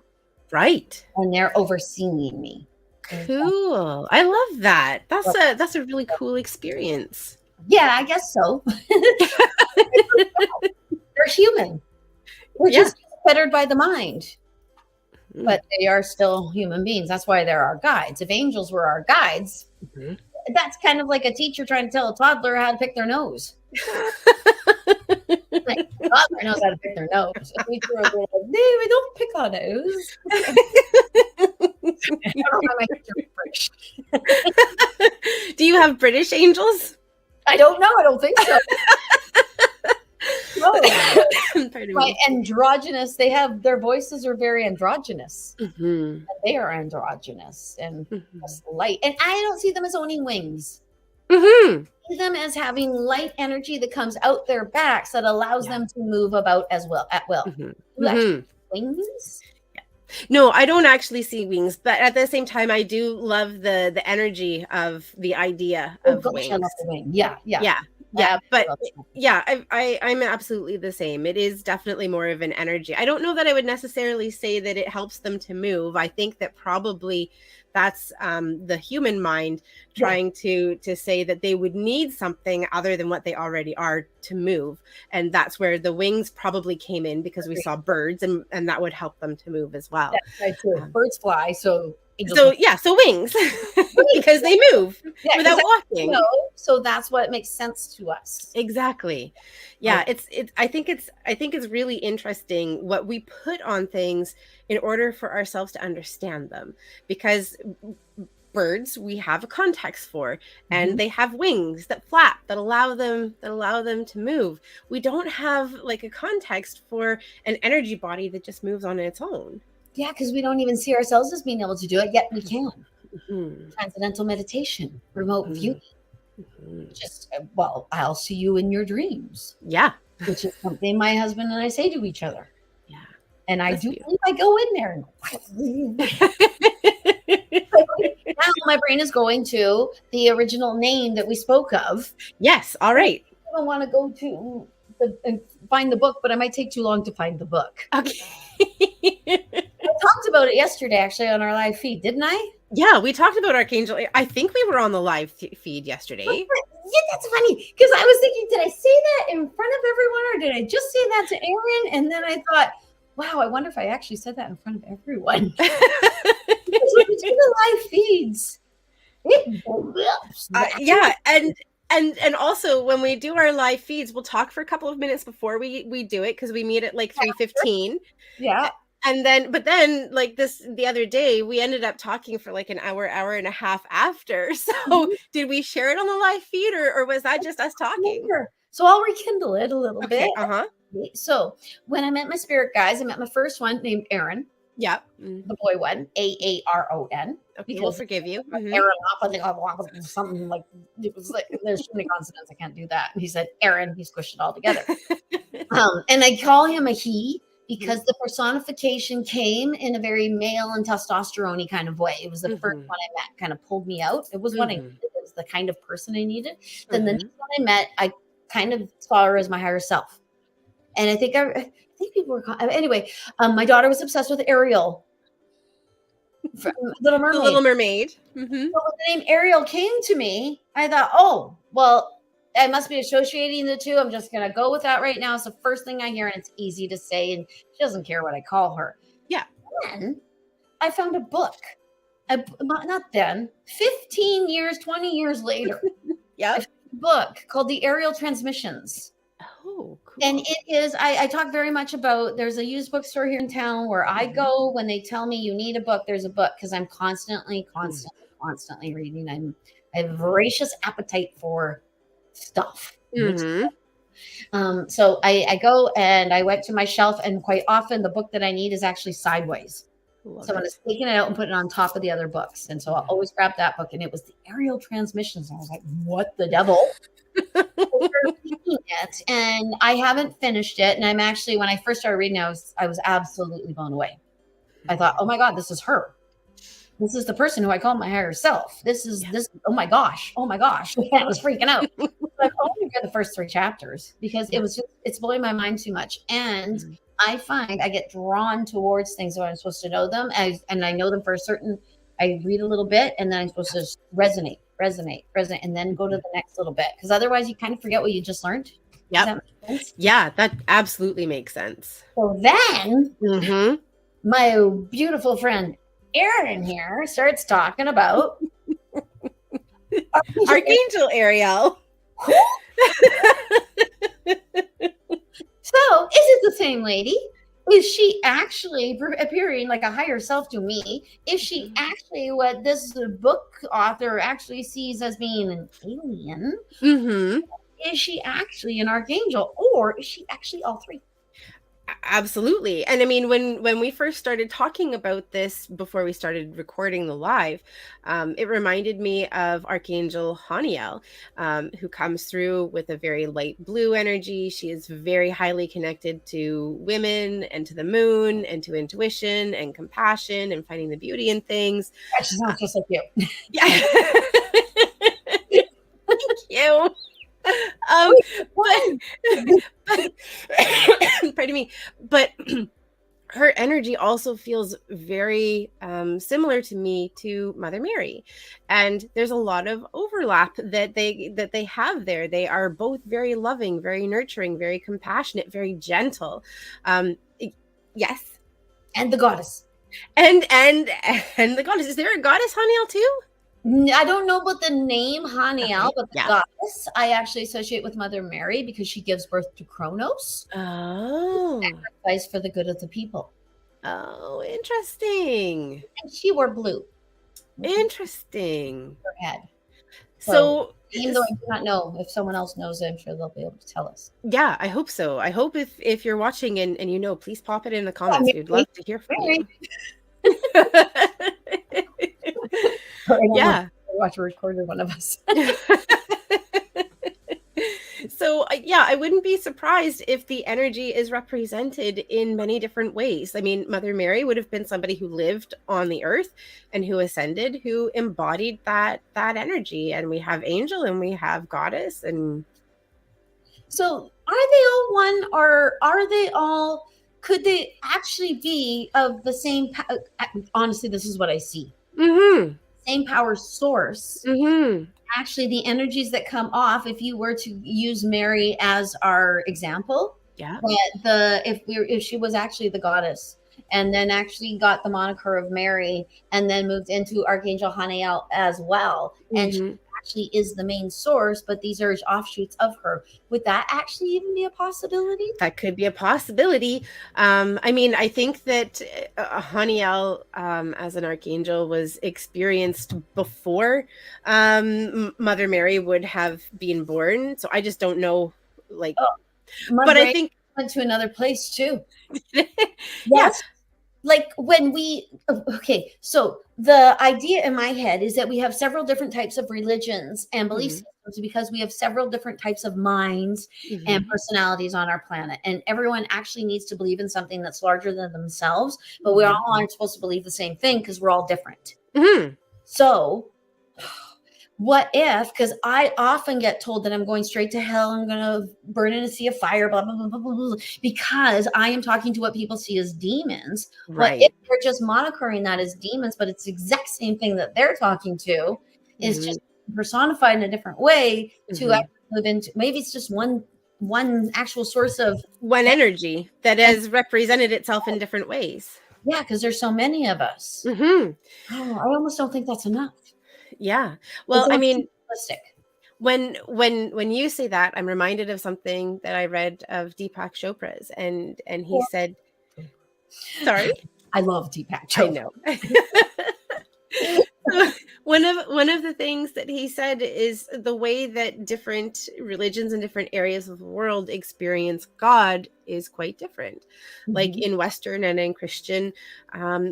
Right. And they're overseeing me. Cool. I love that. That's a really cool experience. Yeah, I guess so. They're human. We're just fettered by the mind. But they are still human beings. That's why they're our guides. If angels were our guides, that's kind of like a teacher trying to tell a toddler how to pick their nose. Like, a toddler knows how to pick their nose. If we threw a little, no, we don't pick our nose. I don't know, British. Do you have British angels? I don't know. I don't think so. No. Right, androgynous. Their voices are very androgynous. And they are androgynous and light. And I don't see them as owning wings. I see them as having light energy that comes out their backs that allows them to move about as well at will. Wings? No, I don't actually see wings, but at the same time, I do love the energy of the idea of wings. I love the wing. Yeah. Yeah, but yeah, I'm absolutely the same. It is definitely more of an energy. I don't know that I would necessarily say that it helps them to move. I think that probably that's the human mind trying to say that they would need something other than what they already are to move. And that's where the wings probably came in, because we saw birds, and that would help them to move as well. That's right, too. Birds fly, so so wings, because they move without walking. So that's what makes sense to us. Exactly. Yeah, I think it's really interesting what we put on things in order for ourselves to understand them, because birds we have a context for, and they have wings that flap that allow them to move. We don't have like a context for an energy body that just moves on its own. Yeah, because we don't even see ourselves as being able to do it, yet we can. Transcendental meditation, remote viewing. Just, well, I'll see you in your dreams. Yeah. Which is something my husband and I say to each other. Yeah. And I believe I go in there and now my brain is going to the original name that we spoke of. Yes. All right. I don't want to go to find the book, but I might take too long to find the book. Okay. I talked about it yesterday, actually, on our live feed, didn't I? Yeah, we talked about Archangel. I think we were on the live feed yesterday. Yeah, that's funny, because I was thinking, did I say that in front of everyone, or did I just say that to Erin? And then I thought, wow, I wonder if I actually said that in front of everyone. Because when we do the live feeds, yeah, and also when we do our live feeds, we'll talk for a couple of minutes before we do it, because we meet at like 3:15. Yeah. And then, like the other day, we ended up talking for like an hour and a half after. So did we share it on the live feed, or was that just us talking? So I'll rekindle it a little bit. Uh-huh. So when I met my spirit guides, I met my first one named Erin. Yeah. The boy one, Aaron. Okay, we'll forgive you. Aaron, something like, it was like, there's too many consonants, I can't do that. And he said Aaron, he squished it all together. And I call him a he, because the personification came in a very male and testosterone-y kind of way. It was the first one I met, kind of pulled me out. It was what I needed. It was the kind of person I needed. Then the next one I met, I kind of saw her as my higher self. And I think people were, anyway, my daughter was obsessed with Ariel. Little Mermaid. The Little Mermaid. So when the name Ariel came to me, I thought, oh, well, I must be associating the two. I'm just going to go with that right now. It's the first thing I hear, and it's easy to say, and she doesn't care what I call her. Yeah. Then I found a book. Not then, 15 years, 20 years later. Yeah. A book called The Aerial Transmissions. Oh, cool. And it is, I talk very much about, there's a used bookstore here in town where I go when they tell me you need a book, there's a book, because I'm constantly reading. I have a voracious appetite for stuff. So I go and I went to my shelf, and quite often the book that I need is actually sideways. So I'm just taking it out and putting it on top of the other books. And so I'll always grab that book, and it was The Aerial Transmissions. And I was like, what the devil? Reading it, and I haven't finished it. And I'm actually, when I first started reading, I was absolutely blown away. I thought, oh my God, this is her. This is the person who I call my higher self. This. Oh my gosh. I was freaking out. I've only read the first 3 chapters because it's blowing my mind too much. And I find I get drawn towards things when I'm supposed to know them, and I know them for a certain. I read a little bit, and then I'm supposed to resonate, and then go to the next little bit, because otherwise you kind of forget what you just learned. Yeah. Yeah, that absolutely makes sense. So then, my beautiful friend Erin here starts talking about Archangel Ariel. So, is it the same lady? Is she actually appearing like a higher self to me? Is she actually what this book author actually sees as being an alien? Is she actually an archangel, or is she actually all 3? Absolutely. And I mean, when we first started talking about this before we started recording the live, it reminded me of Archangel Haniel, who comes through with a very light blue energy. She is very highly connected to women and to the moon and to intuition and compassion and finding the beauty in things. She's not just like you. Yeah. Thank you. but pardon me, but her energy also feels very similar to me to Mother Mary, and there's a lot of overlap that they have there. They are both very loving, very nurturing, very compassionate, very gentle. Yes, And the goddess. and the goddess. Is there a goddess Haniel too? I don't know about the name Haniel, Okay, but the yeah. goddess I actually associate with Mother Mary because she gives birth to Kronos. Oh, Sacrifice for the good of the people. oh, interesting. And she wore blue. Interesting. Her head. So, even though I do not know, if someone else knows it, I'm sure they'll be able to tell us. yeah, I hope so. I hope if you're watching and you know, please pop it in the comments. We'd love to hear from you. Yeah. Watch a recorded one of us. So yeah, I wouldn't be surprised if the energy is represented in many different ways. I mean, Mother Mary would have been somebody who lived on the earth and who ascended, who embodied that energy. And we have angel and we have goddess. And so are they all one, or are they all, could they actually be of the same honestly, this is what I see. Mm-hmm. Same power source. Mm-hmm. Actually, the energies that come off, if you were to use Mary as our example, Yeah. if she was actually the goddess and then actually got the moniker of Mary and then moved into Archangel Haniel as well, and she actually is the main source, but these are offshoots of her, would that actually even be a possibility? That could be a possibility. I mean, I think that Haniel as an archangel was experienced before Mother Mary would have been born. So I just don't know, like, but I think went to another place too. Yes. Like when okay, so the idea in my head is that we have several different types of religions and belief systems because we have several different types of minds and personalities on our planet. And everyone actually needs to believe in something that's larger than themselves, but we all aren't supposed to believe the same thing because we're all different. So what if, because I often get told that I'm going straight to hell, I'm going to burn in a sea of fire, blah, blah, blah, blah, blah, blah, because I am talking to what people see as demons. Right. But if they're just monikering that as demons, but it's the exact same thing that they're talking to, is just personified in a different way to actually live into, maybe it's just one actual source of one energy that has represented itself in different ways. Yeah, because there's so many of us. Oh, I almost don't think that's enough. Yeah. Well, I mean, when you say that, I'm reminded of something that I read of Deepak Chopra's, and he said, sorry, I love Deepak Chopra. I know. One of the things that he said is the way that different religions in different areas of the world experience God is quite different. Like in Western and in Christian,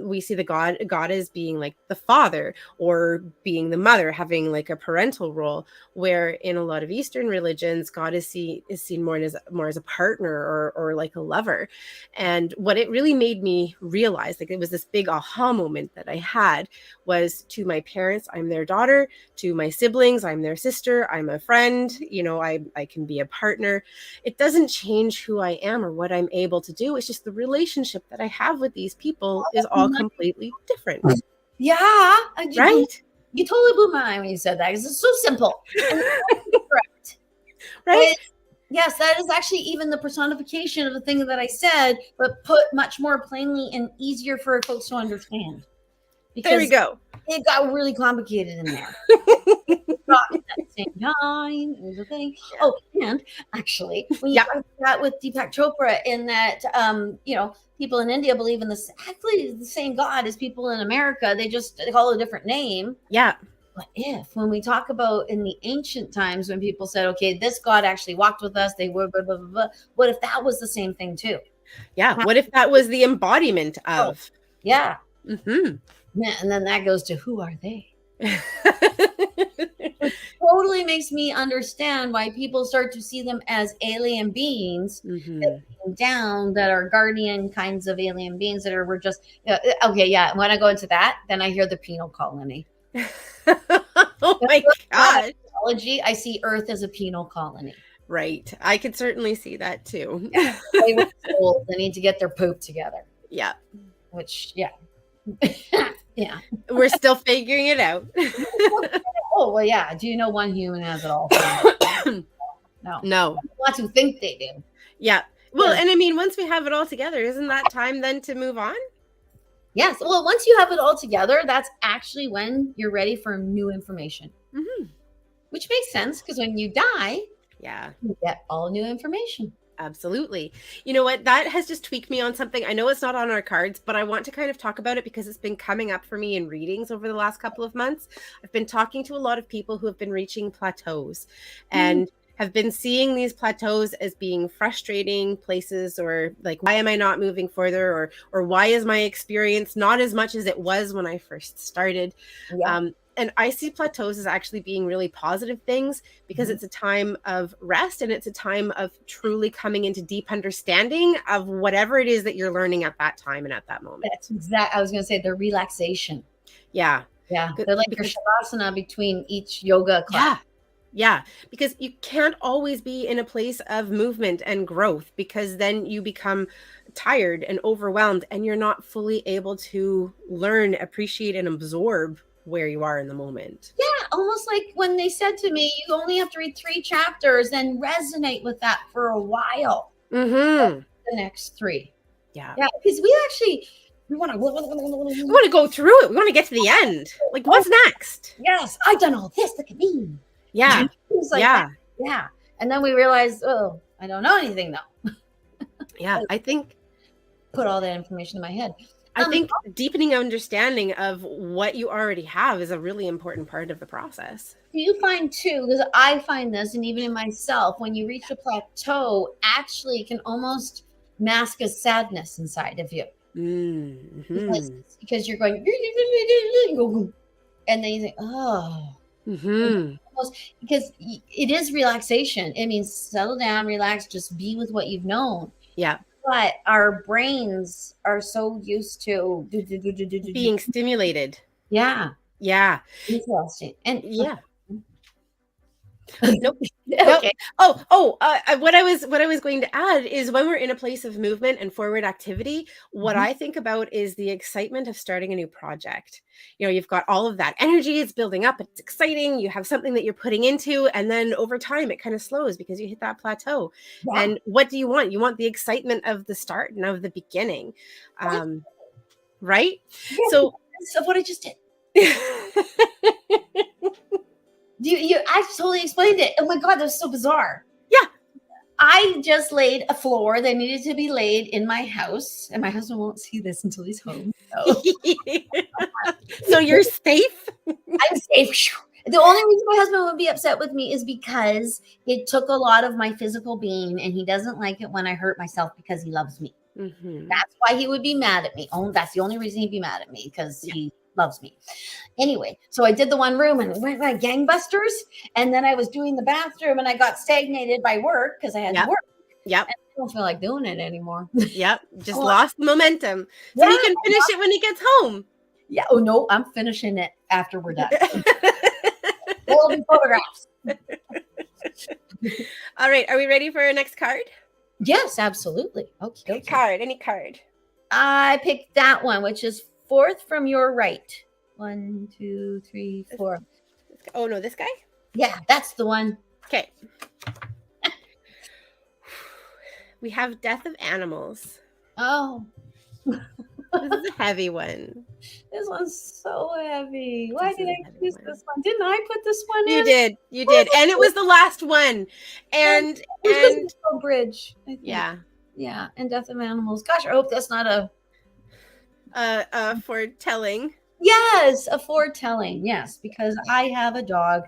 we see the God as being like the father or being the mother, having like a parental role, where in a lot of Eastern religions, God is seen more as a partner or like a lover. And what it really made me realize, like it was this big aha moment that I had, was to my parents, I'm their daughter; to my siblings, I'm their sister, I'm a friend, I can be a partner. It doesn't change who I am or what I'm able to do. It's just the relationship that I have with these people is all completely different. Yeah. Right? You totally blew my mind when you said that, because it's so simple. Correct. Right? Yes, that is actually even the personification of the thing that I said, but put much more plainly and easier for folks to understand. Because there we go. It got really complicated in there. At the same time, it was a thing. Yeah. Oh, and actually, when you talk that with Deepak Chopra, in that people in India believe in exactly the same God as people in America. They call it a different name. Yeah. What if, when we talk about in the ancient times, when people said, okay, this God actually walked with us, they were blah, blah, blah, blah, what if that was the same thing too? Yeah. What if that was the embodiment of? Yeah. Yeah, and then that goes to, who are they? It totally makes me understand why people start to see them as alien beings that came down, that are guardian kinds of alien beings that we're just okay. Yeah, when I go into that, then I hear the penal colony. Oh my God! I see Earth as a penal colony. Right. I could certainly see that too. Yeah. Play with souls. They need to get their poop together. Yeah. Which, yeah. Yeah. We're still figuring it out. Oh, well, yeah. Do you know one human has it all? No. No. Lots who think they do. Yeah. Well, Yeah. and I mean, once we have it all together, isn't that time then to move on? Yes. Well, once you have it all together, that's actually when you're ready for new information. Mm-hmm. Which makes sense because when you die, Yeah. you get all new information. Absolutely. You know what? That has just tweaked me on something. I know it's not on our cards, but I want to kind of talk about it because it's been coming up for me in readings over the last couple of months. I've been talking to a lot of people who have been reaching plateaus and have been seeing these plateaus as being frustrating places, or like, why am I not moving further, or why is my experience not as much as it was when I first started? Yeah. And I see plateaus as actually being really positive things because it's a time of rest and it's a time of truly coming into deep understanding of whatever it is that you're learning at that time and at that moment. That's exact. I was going to say the relaxation. Yeah. Yeah. They're like your shavasana between each yoga class. Yeah. Because you can't always be in a place of movement and growth, because then you become tired and overwhelmed and you're not fully able to learn, appreciate, and absorb where you are in the moment. Yeah, almost like when they said to me, you only have to read 3 chapters and resonate with that for a while. Mm-hmm. The next 3. Yeah. Yeah, because we want to go through it. We want to get to the end. Like, what's next? Yes, I've done all this. Look at me. Yeah. Like yeah. That. Yeah. And then we realize, oh, I don't know anything though. Yeah, I think put all that information in my head. I think deepening understanding of what you already have is a really important part of the process. Do you find too, because I find this, and even in myself, when you reach a plateau, actually can almost mask a sadness inside of you. Mm-hmm. Because you're going, and then you think, oh. Mm-hmm. Because it is relaxation. It means settle down, relax, just be with what you've known. Yeah. But our brains are so used to being stimulated. Yeah. Yeah. Interesting. And yeah. Nope. Okay. What I was going to add is, when we're in a place of movement and forward activity, what I think about is the excitement of starting a new project. You know, you've got all of that energy, it's building up, it's exciting, you have something that you're putting into, and then over time it kind of slows because you hit that plateau. Yeah. And what do you want? You want the excitement of the start and of the beginning. Right? Yeah, so what I just did. I totally explained it. Oh my God, that was so bizarre. Yeah. I just laid a floor that needed to be laid in my house, and my husband won't see this until he's home. So, so you're safe? I'm safe. The only reason my husband would be upset with me is because it took a lot of my physical being, and he doesn't like it when I hurt myself because he loves me. Mm-hmm. That's why he would be mad at me. That's the only reason he'd be mad at me, because he loves me. Anyway, so I did the one room and it went like gangbusters. And then I was doing the bathroom and I got stagnated by work because I had to work. Yep. And I don't feel like doing it anymore. Yep. Just lost momentum. So he can finish it when he gets home. Yeah. Oh no, I'm finishing it after we're done. All the photographs. All right. Are we ready for our next card? Yes, absolutely. Okay. Any card. I picked that one, which is 4th from your right. 1, 2, 3, 4. Oh no, this guy? Yeah, that's the one. Okay. We have Death of Animals. Oh. This is a heavy one. This one's so heavy. Why did I choose this one? Didn't I put this one in? You did. And it was the last one. And Bridge. Yeah. Yeah. And Death of Animals. Gosh, I hope that's not a foretelling. Yes, a foretelling. Yes, because I have a dog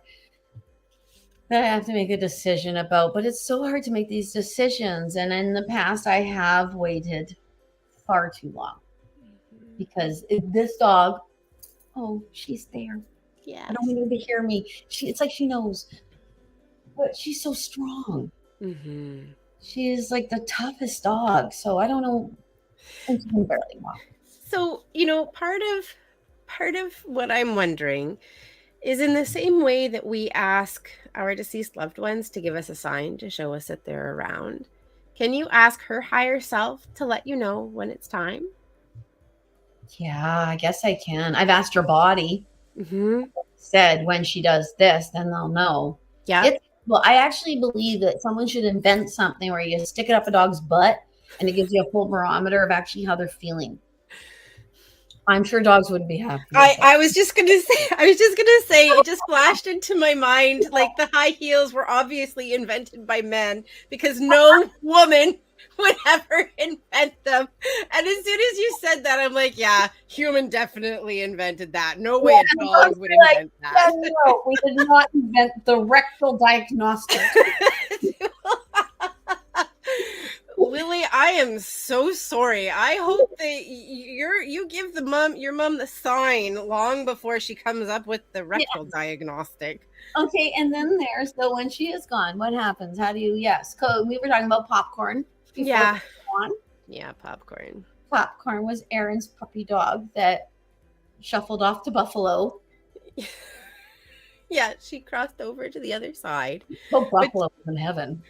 that I have to make a decision about, but it's so hard to make these decisions. And in the past, I have waited far too long because this dog, she's there. Yeah. I don't want her to hear me. It's like she knows, but she's so strong. Mm-hmm. She is like the toughest dog. So I don't know. And she can barely walk. So, part of what I'm wondering is in the same way that we ask our deceased loved ones to give us a sign to show us that they're around. Can you ask her higher self to let you know when it's time? Yeah, I guess I can. I've asked her body, Mm-hmm. said when she does this, then they'll know. Yeah. It's well, I actually believe that someone should invent something where you stick it up a dog's butt and it gives you a full barometer of actually how they're feeling. I'm sure dogs would be happy with it. I was just gonna say it just flashed into my mind like the high heels were obviously invented by men because no woman would ever invent them. And as soon as you said that, I'm like, yeah, human definitely invented that. No way a dog would invent that. Yeah, no, we did not invent the rectal diagnostic. Lily, I am so sorry. I hope that you give your mom the sign long before she comes up with the rectal diagnostic. Okay, and then so when she is gone, what happens? How do you we were talking about popcorn before. Yeah. Yeah, popcorn. Popcorn was Erin's puppy dog that shuffled off to Buffalo. Yeah, she crossed over to the other side. Oh, Buffalo was in heaven.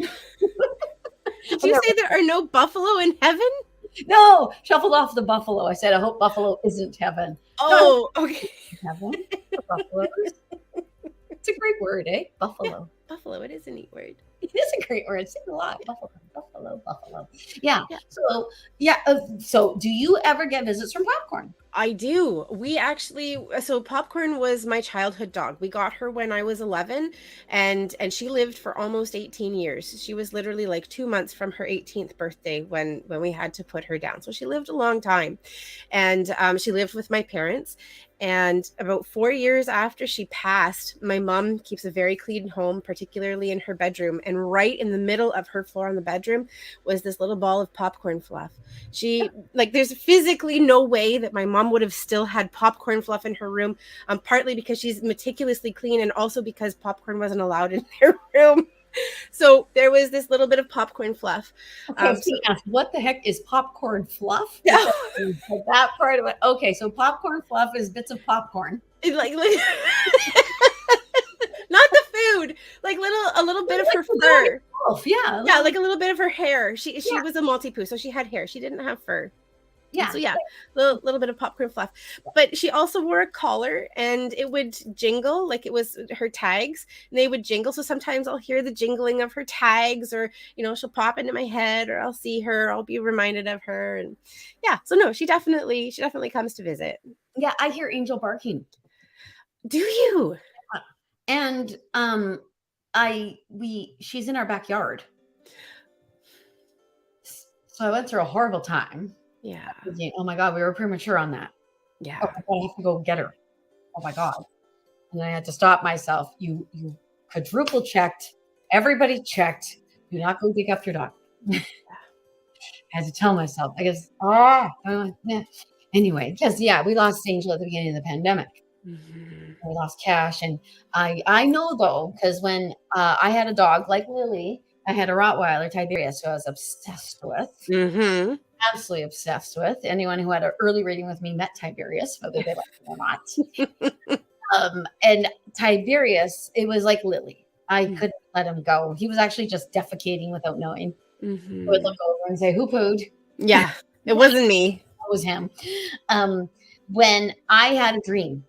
Did you say there are no buffalo in heaven? No, shuffled off the buffalo. I said, I hope Buffalo isn't heaven. Oh, okay. Heaven? Buffalo. It's a great word, eh? Buffalo. Yeah, buffalo, it is a neat word. It is a great word. Say a lot. Buffalo. Yeah. So do you ever get visits from Popcorn? I do. So Popcorn was my childhood dog. We got her when I was 11 and she lived for almost 18 years. She was literally like 2 months from her 18th birthday when we had to put her down. So she lived a long time. And she lived with my parents. And about 4 years after she passed, my mom keeps a very clean home, particularly in her bedroom. And right in the middle of her floor in the bedroom was this little ball of popcorn fluff. There's physically no way that my mom would have still had popcorn fluff in her room, partly because she's meticulously clean and also because popcorn wasn't allowed in their room. So there was this little bit of popcorn fluff. Okay, what the heck is popcorn fluff? No. That part of it. Okay, so popcorn fluff is bits of popcorn. Like not the food, like a little bit of her fur. Yeah. Yeah, like a little bit of her hair. She was a Maltipoo, so she had hair. She didn't have fur. Yeah. So yeah, little bit of popcorn fluff. But she also wore a collar and it would jingle, like it was her tags, and they would jingle. So sometimes I'll hear the jingling of her tags, or she'll pop into my head, or I'll see her, I'll be reminded of her. And yeah, so no, she definitely comes to visit. Yeah, I hear Angel barking. Do you? And she's in our backyard. So I went through a horrible time. Yeah. Oh my God, we were premature on that. Yeah. Oh my God, I have to go get her. Oh my God. And I had to stop myself. You quadruple checked. Everybody checked. Do not go dig up your dog. I had to tell myself. I guess, anyway, because we lost Angel at the beginning of the pandemic. Mm-hmm. We lost Cash. And I know though, because when I had a dog like Lily, I had a Rottweiler, Tiberius, who I was obsessed with. Mm-hmm. Absolutely obsessed with. Anyone who had an early reading with me met Tiberius, whether they liked him or not. And Tiberius, it was like Lily. I couldn't let him go. He was actually just defecating without knowing. Mm-hmm. I would look over and say, "Who pooed?" Yeah, it wasn't me. It was him. When I had a dream,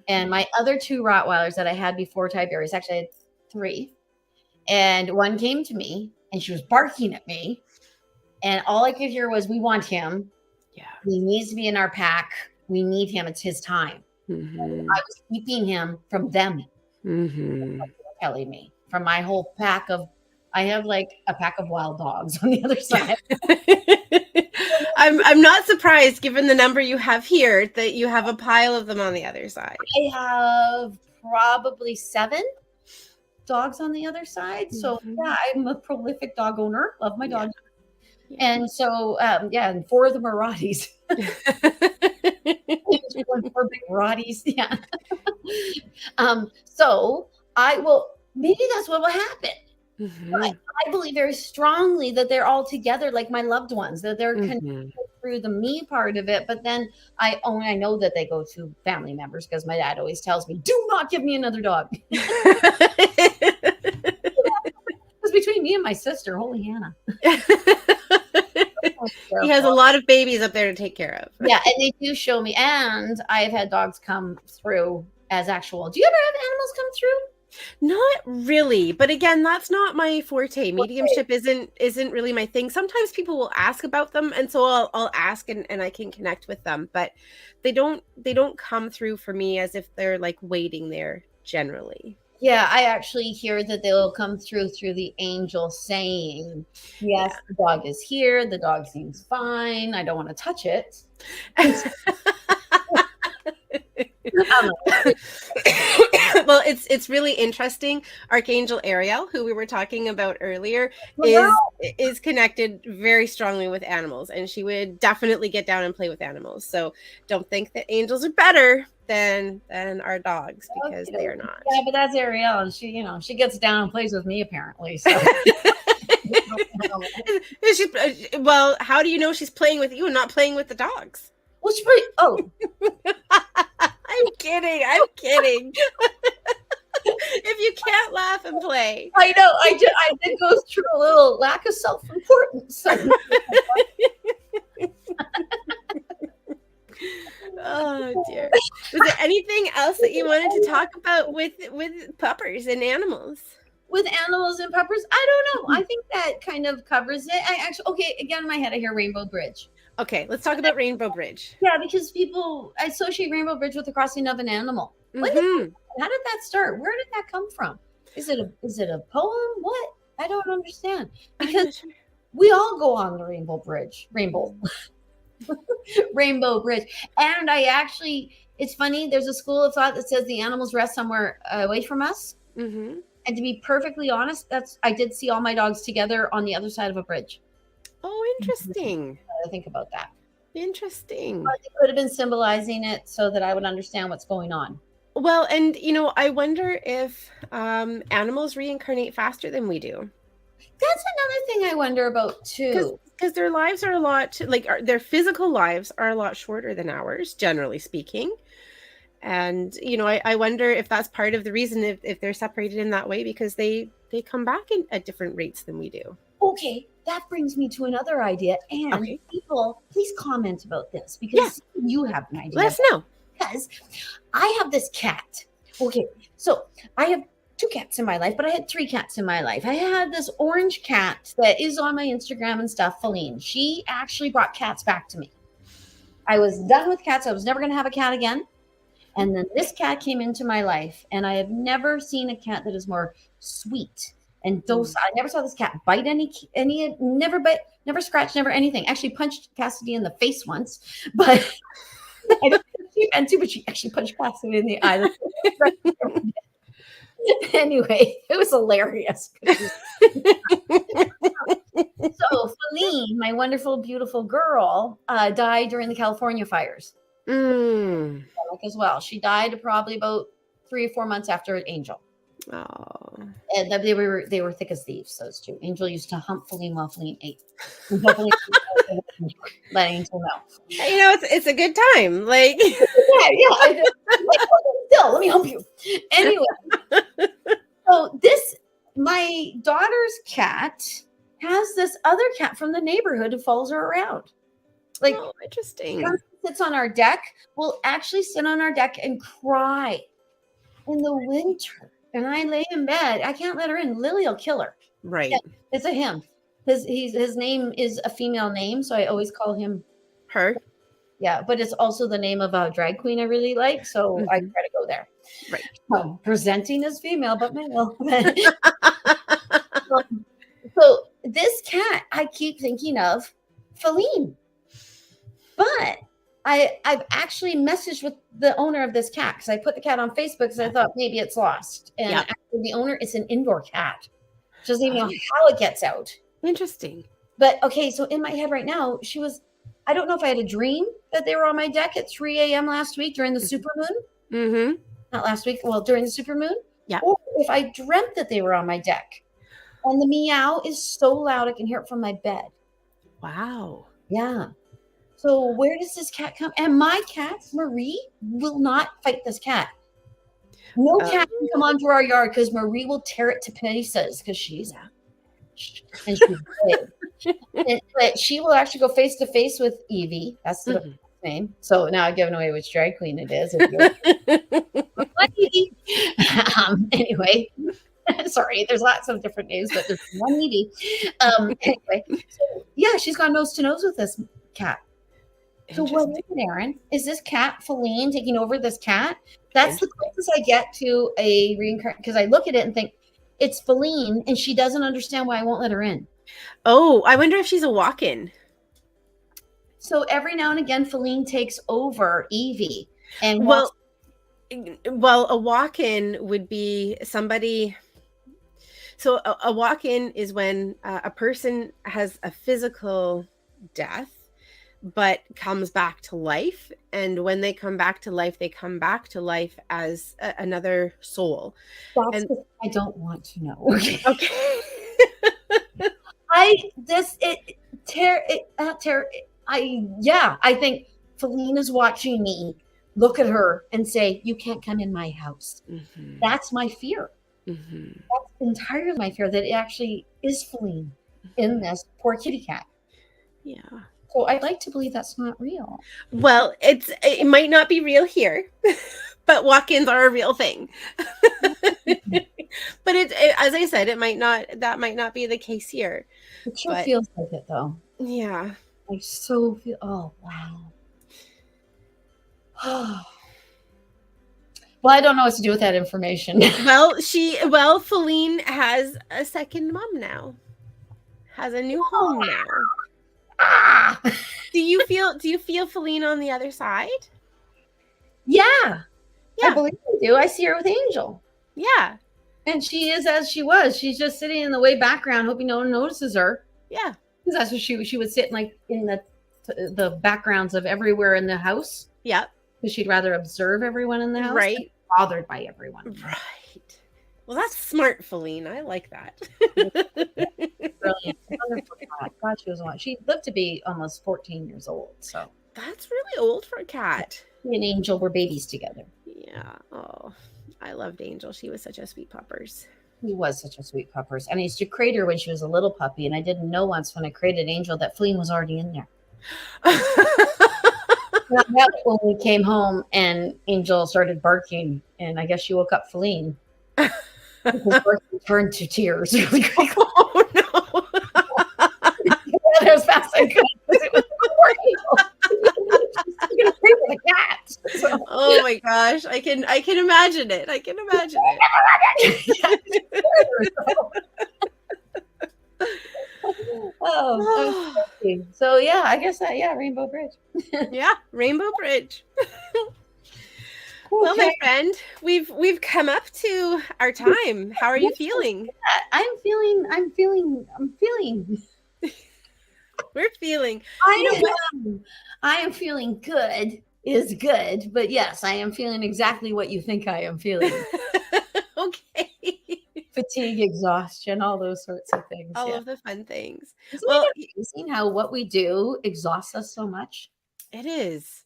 and my other 2 Rottweilers that I had before Tiberius, actually I had 3, and one came to me and she was barking at me. And all I could hear was, "We want him. Yeah, he needs to be in our pack. We need him. It's his time." Mm-hmm. I was keeping him from them. Mm-hmm. Telling me from my whole pack of. I have like a pack of wild dogs on the other side. I'm not surprised, given the number you have here, that you have a pile of them on the other side. I have probably 7 dogs on the other side. So I'm a prolific dog owner. Love my dog. Yeah. And so, and 4 of them are Rotties. 4 big Rotties. Yeah. So maybe that's what will happen. Mm-hmm. I believe very strongly that they're all together, like my loved ones, that they're connected through the me part of it, but then I know that they go to family members because my dad always tells me, do not give me another dog. Because between me and my sister, holy Hannah. He has a lot of babies up there to take care of. Yeah, and they do show me, and I've had dogs come through as actual. Do you ever have animals come through? Not really, but again, that's not my forte. Mediumship isn't really my thing. Sometimes people will ask about them, and so I'll ask and I can connect with them, but they don't come through for me as if they're like waiting there generally. Yeah, I actually hear that they'll come through the angel saying, yes, the dog is here. The dog seems fine. I don't want to touch it. Well, it's really interesting. Archangel Ariel, who we were talking about earlier, is connected very strongly with animals, and she would definitely get down and play with animals. So don't think that angels are better than our dogs, because they are not. Yeah, but that's Ariel, and she gets down and plays with me apparently. So. Well, how do you know she's playing with you and not playing with the dogs? Well, I'm kidding. If you can't laugh and play. I know. I did go through a little lack of self-importance. Oh dear. Was there anything else that you wanted to talk about with puppers and animals? With animals and puppers? I don't know. I think that kind of covers it. Again, in my head, I hear Rainbow Bridge. Okay, let's talk about Rainbow Bridge. Yeah, because people associate Rainbow Bridge with the crossing of an animal. How did that start? Where did that come from? Is it a poem? What? I don't understand. Because we all go on the Rainbow Bridge. Rainbow Bridge. And it's funny, there's a school of thought that says the animals rest somewhere away from us. Mm-hmm. And to be perfectly honest, I did see all my dogs together on the other side of a bridge. Oh, interesting. I think about that. Interesting. But they could have been symbolizing it so that I would understand what's going on. Well, and I wonder if animals reincarnate faster than we do. That's another thing I wonder about too. Because their lives are a lot, their physical lives are a lot shorter than ours, generally speaking. And, I wonder if that's part of the reason if they're separated in that way, because they come back at different rates than we do. Okay, that brings me to another idea. And people, please comment about this, because you have an idea. Let us know. Because I have this cat. Okay, so I have 2 cats in my life, but I had 3 cats in my life. I had this orange cat that is on my Instagram and stuff, Feline. She actually brought cats back to me. I was done with cats. I was never going to have a cat again. And then this cat came into my life, and I have never seen a cat that is more sweet and docile. I never saw this cat bite any, never bite, never scratch, never anything. Actually punched Cassidy in the face once, but but she actually punched Cassidy in the eye. Anyway, it was hilarious. So Feline, my wonderful, beautiful girl, died during the California fires. As well. She died probably about 3 or 4 months after Angel. Oh. And they were thick as thieves, those two. Angel used to hump Feline while Feline ate. Let Angel know. It's a good time. Still, let me hump you. Anyway, so my daughter's cat has this other cat from the neighborhood who follows her around. Interesting. Sits on our deck. Will actually sit on our deck and cry in the winter. And I lay in bed. I can't let her in. Lily will kill her. Right. Yeah, it's a him. His name is a female name, so I always call him her. Yeah, but it's also the name of a drag queen I really like, so I try to go there. Right. Presenting as female, but male. So this cat, I keep thinking of Feline. But I've actually messaged with the owner of this cat, because I put the cat on Facebook because I thought maybe it's lost. And actually the owner is an indoor cat. She doesn't even know how it gets out. Interesting. But okay, so in my head right now, I don't know if I had a dream that they were on my deck at 3 a.m. last week during the supermoon. Mm-hmm. Not last week, during the supermoon. Yeah. Or if I dreamt that they were on my deck. And the meow is so loud I can hear it from my bed. Wow. Yeah. So where does this cat come? And my cat, Marie, will not fight this cat. No cat can come onto our yard because Marie will tear it to pieces because she's and she's big. But she will actually go face to face with Evie. That's the name. So now I've given away which drag queen it is. Anyway, sorry, there's lots of different names, but there's one Evie. Anyway, so yeah, she's gone nose to nose with this cat. So what is it, Erin? Is this cat Feline taking over this cat? That's the closest I get to a reincarnation, because I look at it and think it's Feline, and she doesn't understand why I won't let her in. Oh, I wonder if she's a walk-in. So every now and again, Feline takes over Evie. And well, a walk-in would be somebody. So a walk-in is when a person has a physical death, but comes back to life. And when they come back to life, they come back to life as another soul. That's what I don't want to know. Okay. I think Feline is watching me look at her and say, you can't come in my house. Mm-hmm. That's my fear. Mm-hmm. That's entirely my fear, that it actually is Feline in this poor kitty cat. Yeah. So I'd like to believe that's not real. Well, it might not be real here, but walk-ins are a real thing. But as I said, that might not be the case here. It sure feels like it, though. Yeah. I so feel. Oh wow. Well, I don't know what to do with that information. Well, Feline has a second mom now. Has a new home now. Do you feel Feline on the other side? Yeah. I believe I do. I see her with Angel. Yeah. And she is as she was. She's just sitting in the way background, hoping no one notices her. Yeah. Because that's what she would sit like in the backgrounds of everywhere in the house. Yeah. Because she'd rather observe everyone in the house. Right. Than bothered by everyone. Right. Well, that's smart, Feline. I like that. Brilliant. God, she was one. She lived to be almost 14 years old. So that's really old for a cat. She and Angel were babies together. Yeah. Oh, I loved Angel. She was such a sweet puppers. He was such a sweet puppers. And I used to crate her when she was a little puppy. And I didn't know once when I crated Angel that Feline was already in there. When we came home and Angel started barking, and I guess she woke up Feline. Turned to tears really quickly. Oh no! As fast as I could. It was gonna play with a cat. So. Oh my gosh! I can imagine it. I can imagine it. So yeah, I guess Rainbow Bridge. Yeah, Rainbow Bridge. Well, my friend, we've come up to our time. How are you feeling? I'm feeling. We're feeling. I am feeling good. Is good, but yes, I am feeling exactly what you think I am feeling. Okay. Fatigue, exhaustion, all those sorts of things. All of the fun things. Isn't it amazing how what we do exhausts us so much? It is.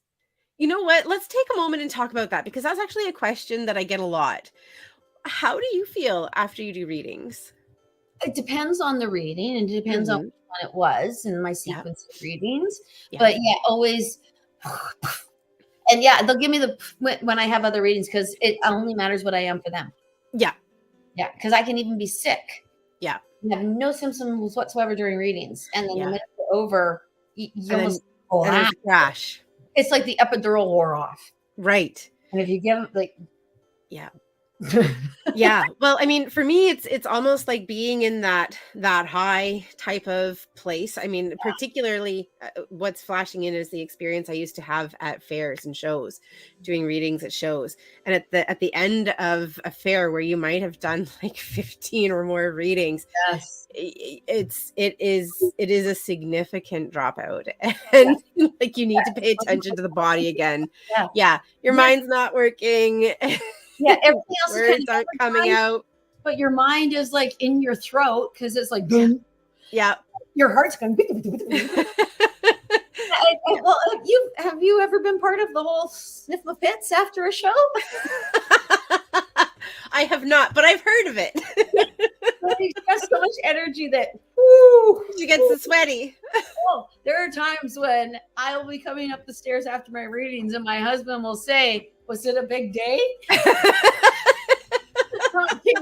You know what? Let's take a moment and talk about that, because that's actually a question that I get a lot. How do you feel after you do readings? It depends on the reading, and it depends on which one it was in my sequence of readings. But always. And they'll give me when I have other readings, because it only matters what I am for them. Yeah. Yeah. Because I can even be sick. Yeah. And have no symptoms whatsoever during readings. And then the minute they're over, you almost crash. It's like the epidural wore off. Right. And if you give like, yeah. Well, I mean, for me, it's almost like being in that high type of place. I mean, particularly what's flashing in is the experience I used to have at fairs and shows, doing readings at shows. And at the end of a fair where you might have done like 15 or more readings, it is a significant dropout, and like you need to pay attention to the body again. Your mind's not working. Everything else words aren't coming out, but your mind is like in your throat, because it's like boom. Your heart's going. Well, have you ever been part of the whole sniff the pits after a show? I have not, but I've heard of it. You have so much energy that She gets so sweaty. Oh, there are times when I will be coming up the stairs after my readings, and my husband will say, "Was it a big day? Can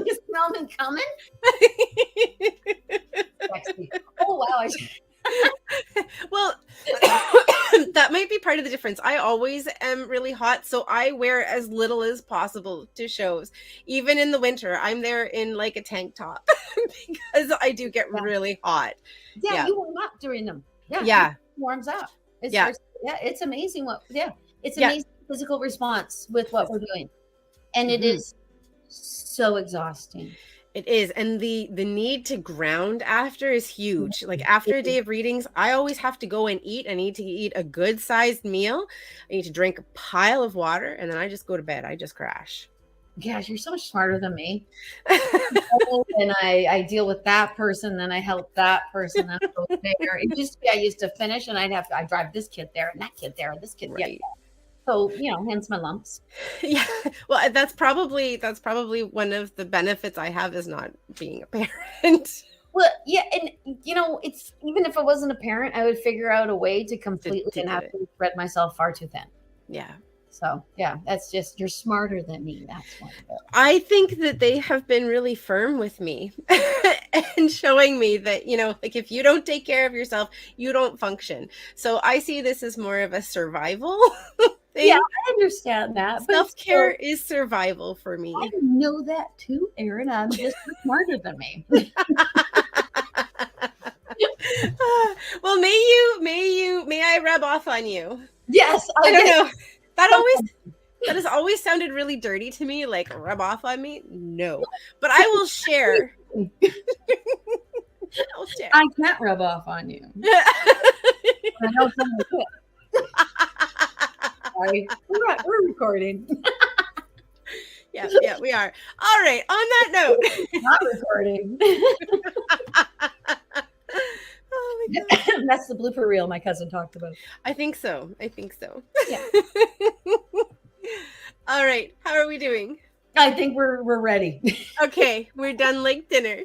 you smell me coming?" Oh wow! Well, that might be part of the difference. I always am really hot, so I wear as little as possible to shows. Even in the winter, I'm there in like a tank top because I do get really hot. Yeah, you warm up during them. Yeah. It warms up. It Yeah. starts, it's amazing it's amazing physical response with what we're doing. And it is so exhausting. It is. And the need to ground after is huge. Like after a day of readings, I always have to go and eat. I need to eat a good sized meal. I need to drink a pile of water, and then I just go to bed. I just crash. Gosh, you're so much smarter than me. And I deal with that person, then I help that person, then I go there. It used to be I used to finish, and I drive this kid there and that kid there and this kid there. So, hence my lumps. Yeah. Well, that's probably one of the benefits I have is not being a parent. Well, yeah, and it's even if I wasn't a parent, I would figure out a way to completely and have to spread myself far too thin. Yeah. So yeah, that's just, you're smarter than me. That's one. I think that they have been really firm with me and showing me that, like if you don't take care of yourself, you don't function. So I see this as more of a survival thing. Yeah, I understand that. Self-care is survival for me. I know that too, Erin. I'm just smarter than me. Well, may I rub off on you? Yes. I don't know. That has always sounded really dirty to me, like rub off on me. No, but I will share. I can't rub off on you. I know someone could. Sorry, we're recording. Yeah, we are. All right. On that note, not recording. Oh my God. That's the blooper reel my cousin talked about. I think so. Yeah. All right. How are we doing? I think we're ready. Okay, we're done like dinner.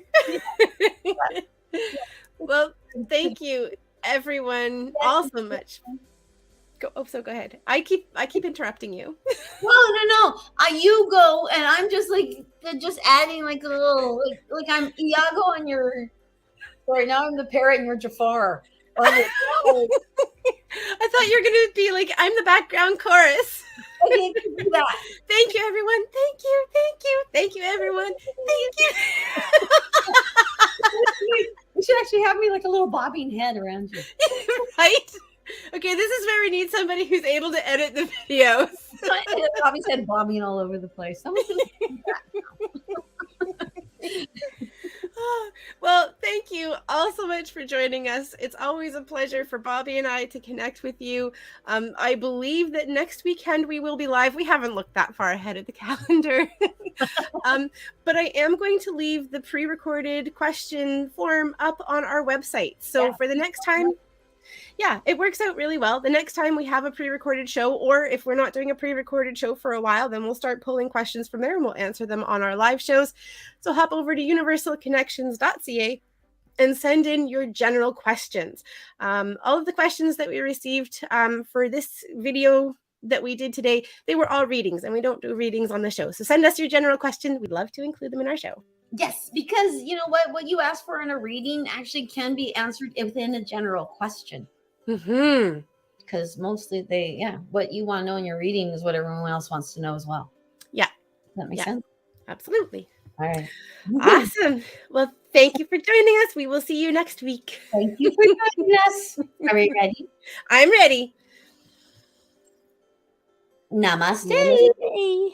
Well, thank you, everyone, all so much. Go ahead. I keep interrupting you. Well, no. You go, and I'm just adding like a little, like I'm Iago and you're. Sorry, now I'm the parrot and you're Jafar. I thought you were going to be like, I'm the background chorus. Okay, do that. Thank you, everyone. Thank you, everyone. Thank you. You should actually have me like a little bobbing head around you. Right? Okay, this is where we need somebody who's able to edit the videos. Bobbi's head bobbing all over the place. Well, thank you all so much for joining us. It's always a pleasure for Bobbi and I to connect with you. I believe that next weekend we will be live. We haven't looked that far ahead of the calendar. But I am going to leave the pre-recorded question form up on our website. So for the next time, it works out really well. The next time we have a pre-recorded show, or if we're not doing a pre-recorded show for a while, then we'll start pulling questions from there and we'll answer them on our live shows. So hop over to universalconnections.ca and send in your general questions. All of the questions that we received for this video that we did today, they were all readings, and we don't do readings on the show. So send us your general questions. We'd love to include them in our show. Yes, because you know what you ask for in a reading actually can be answered within a general question. Because mostly what you want to know in your reading is what everyone else wants to know as well. Yeah. Does that make sense? Absolutely. All right. Awesome. Well, thank you for joining us. We will see you next week. Thank you for joining us. Are we ready? I'm ready. Namaste. Namaste.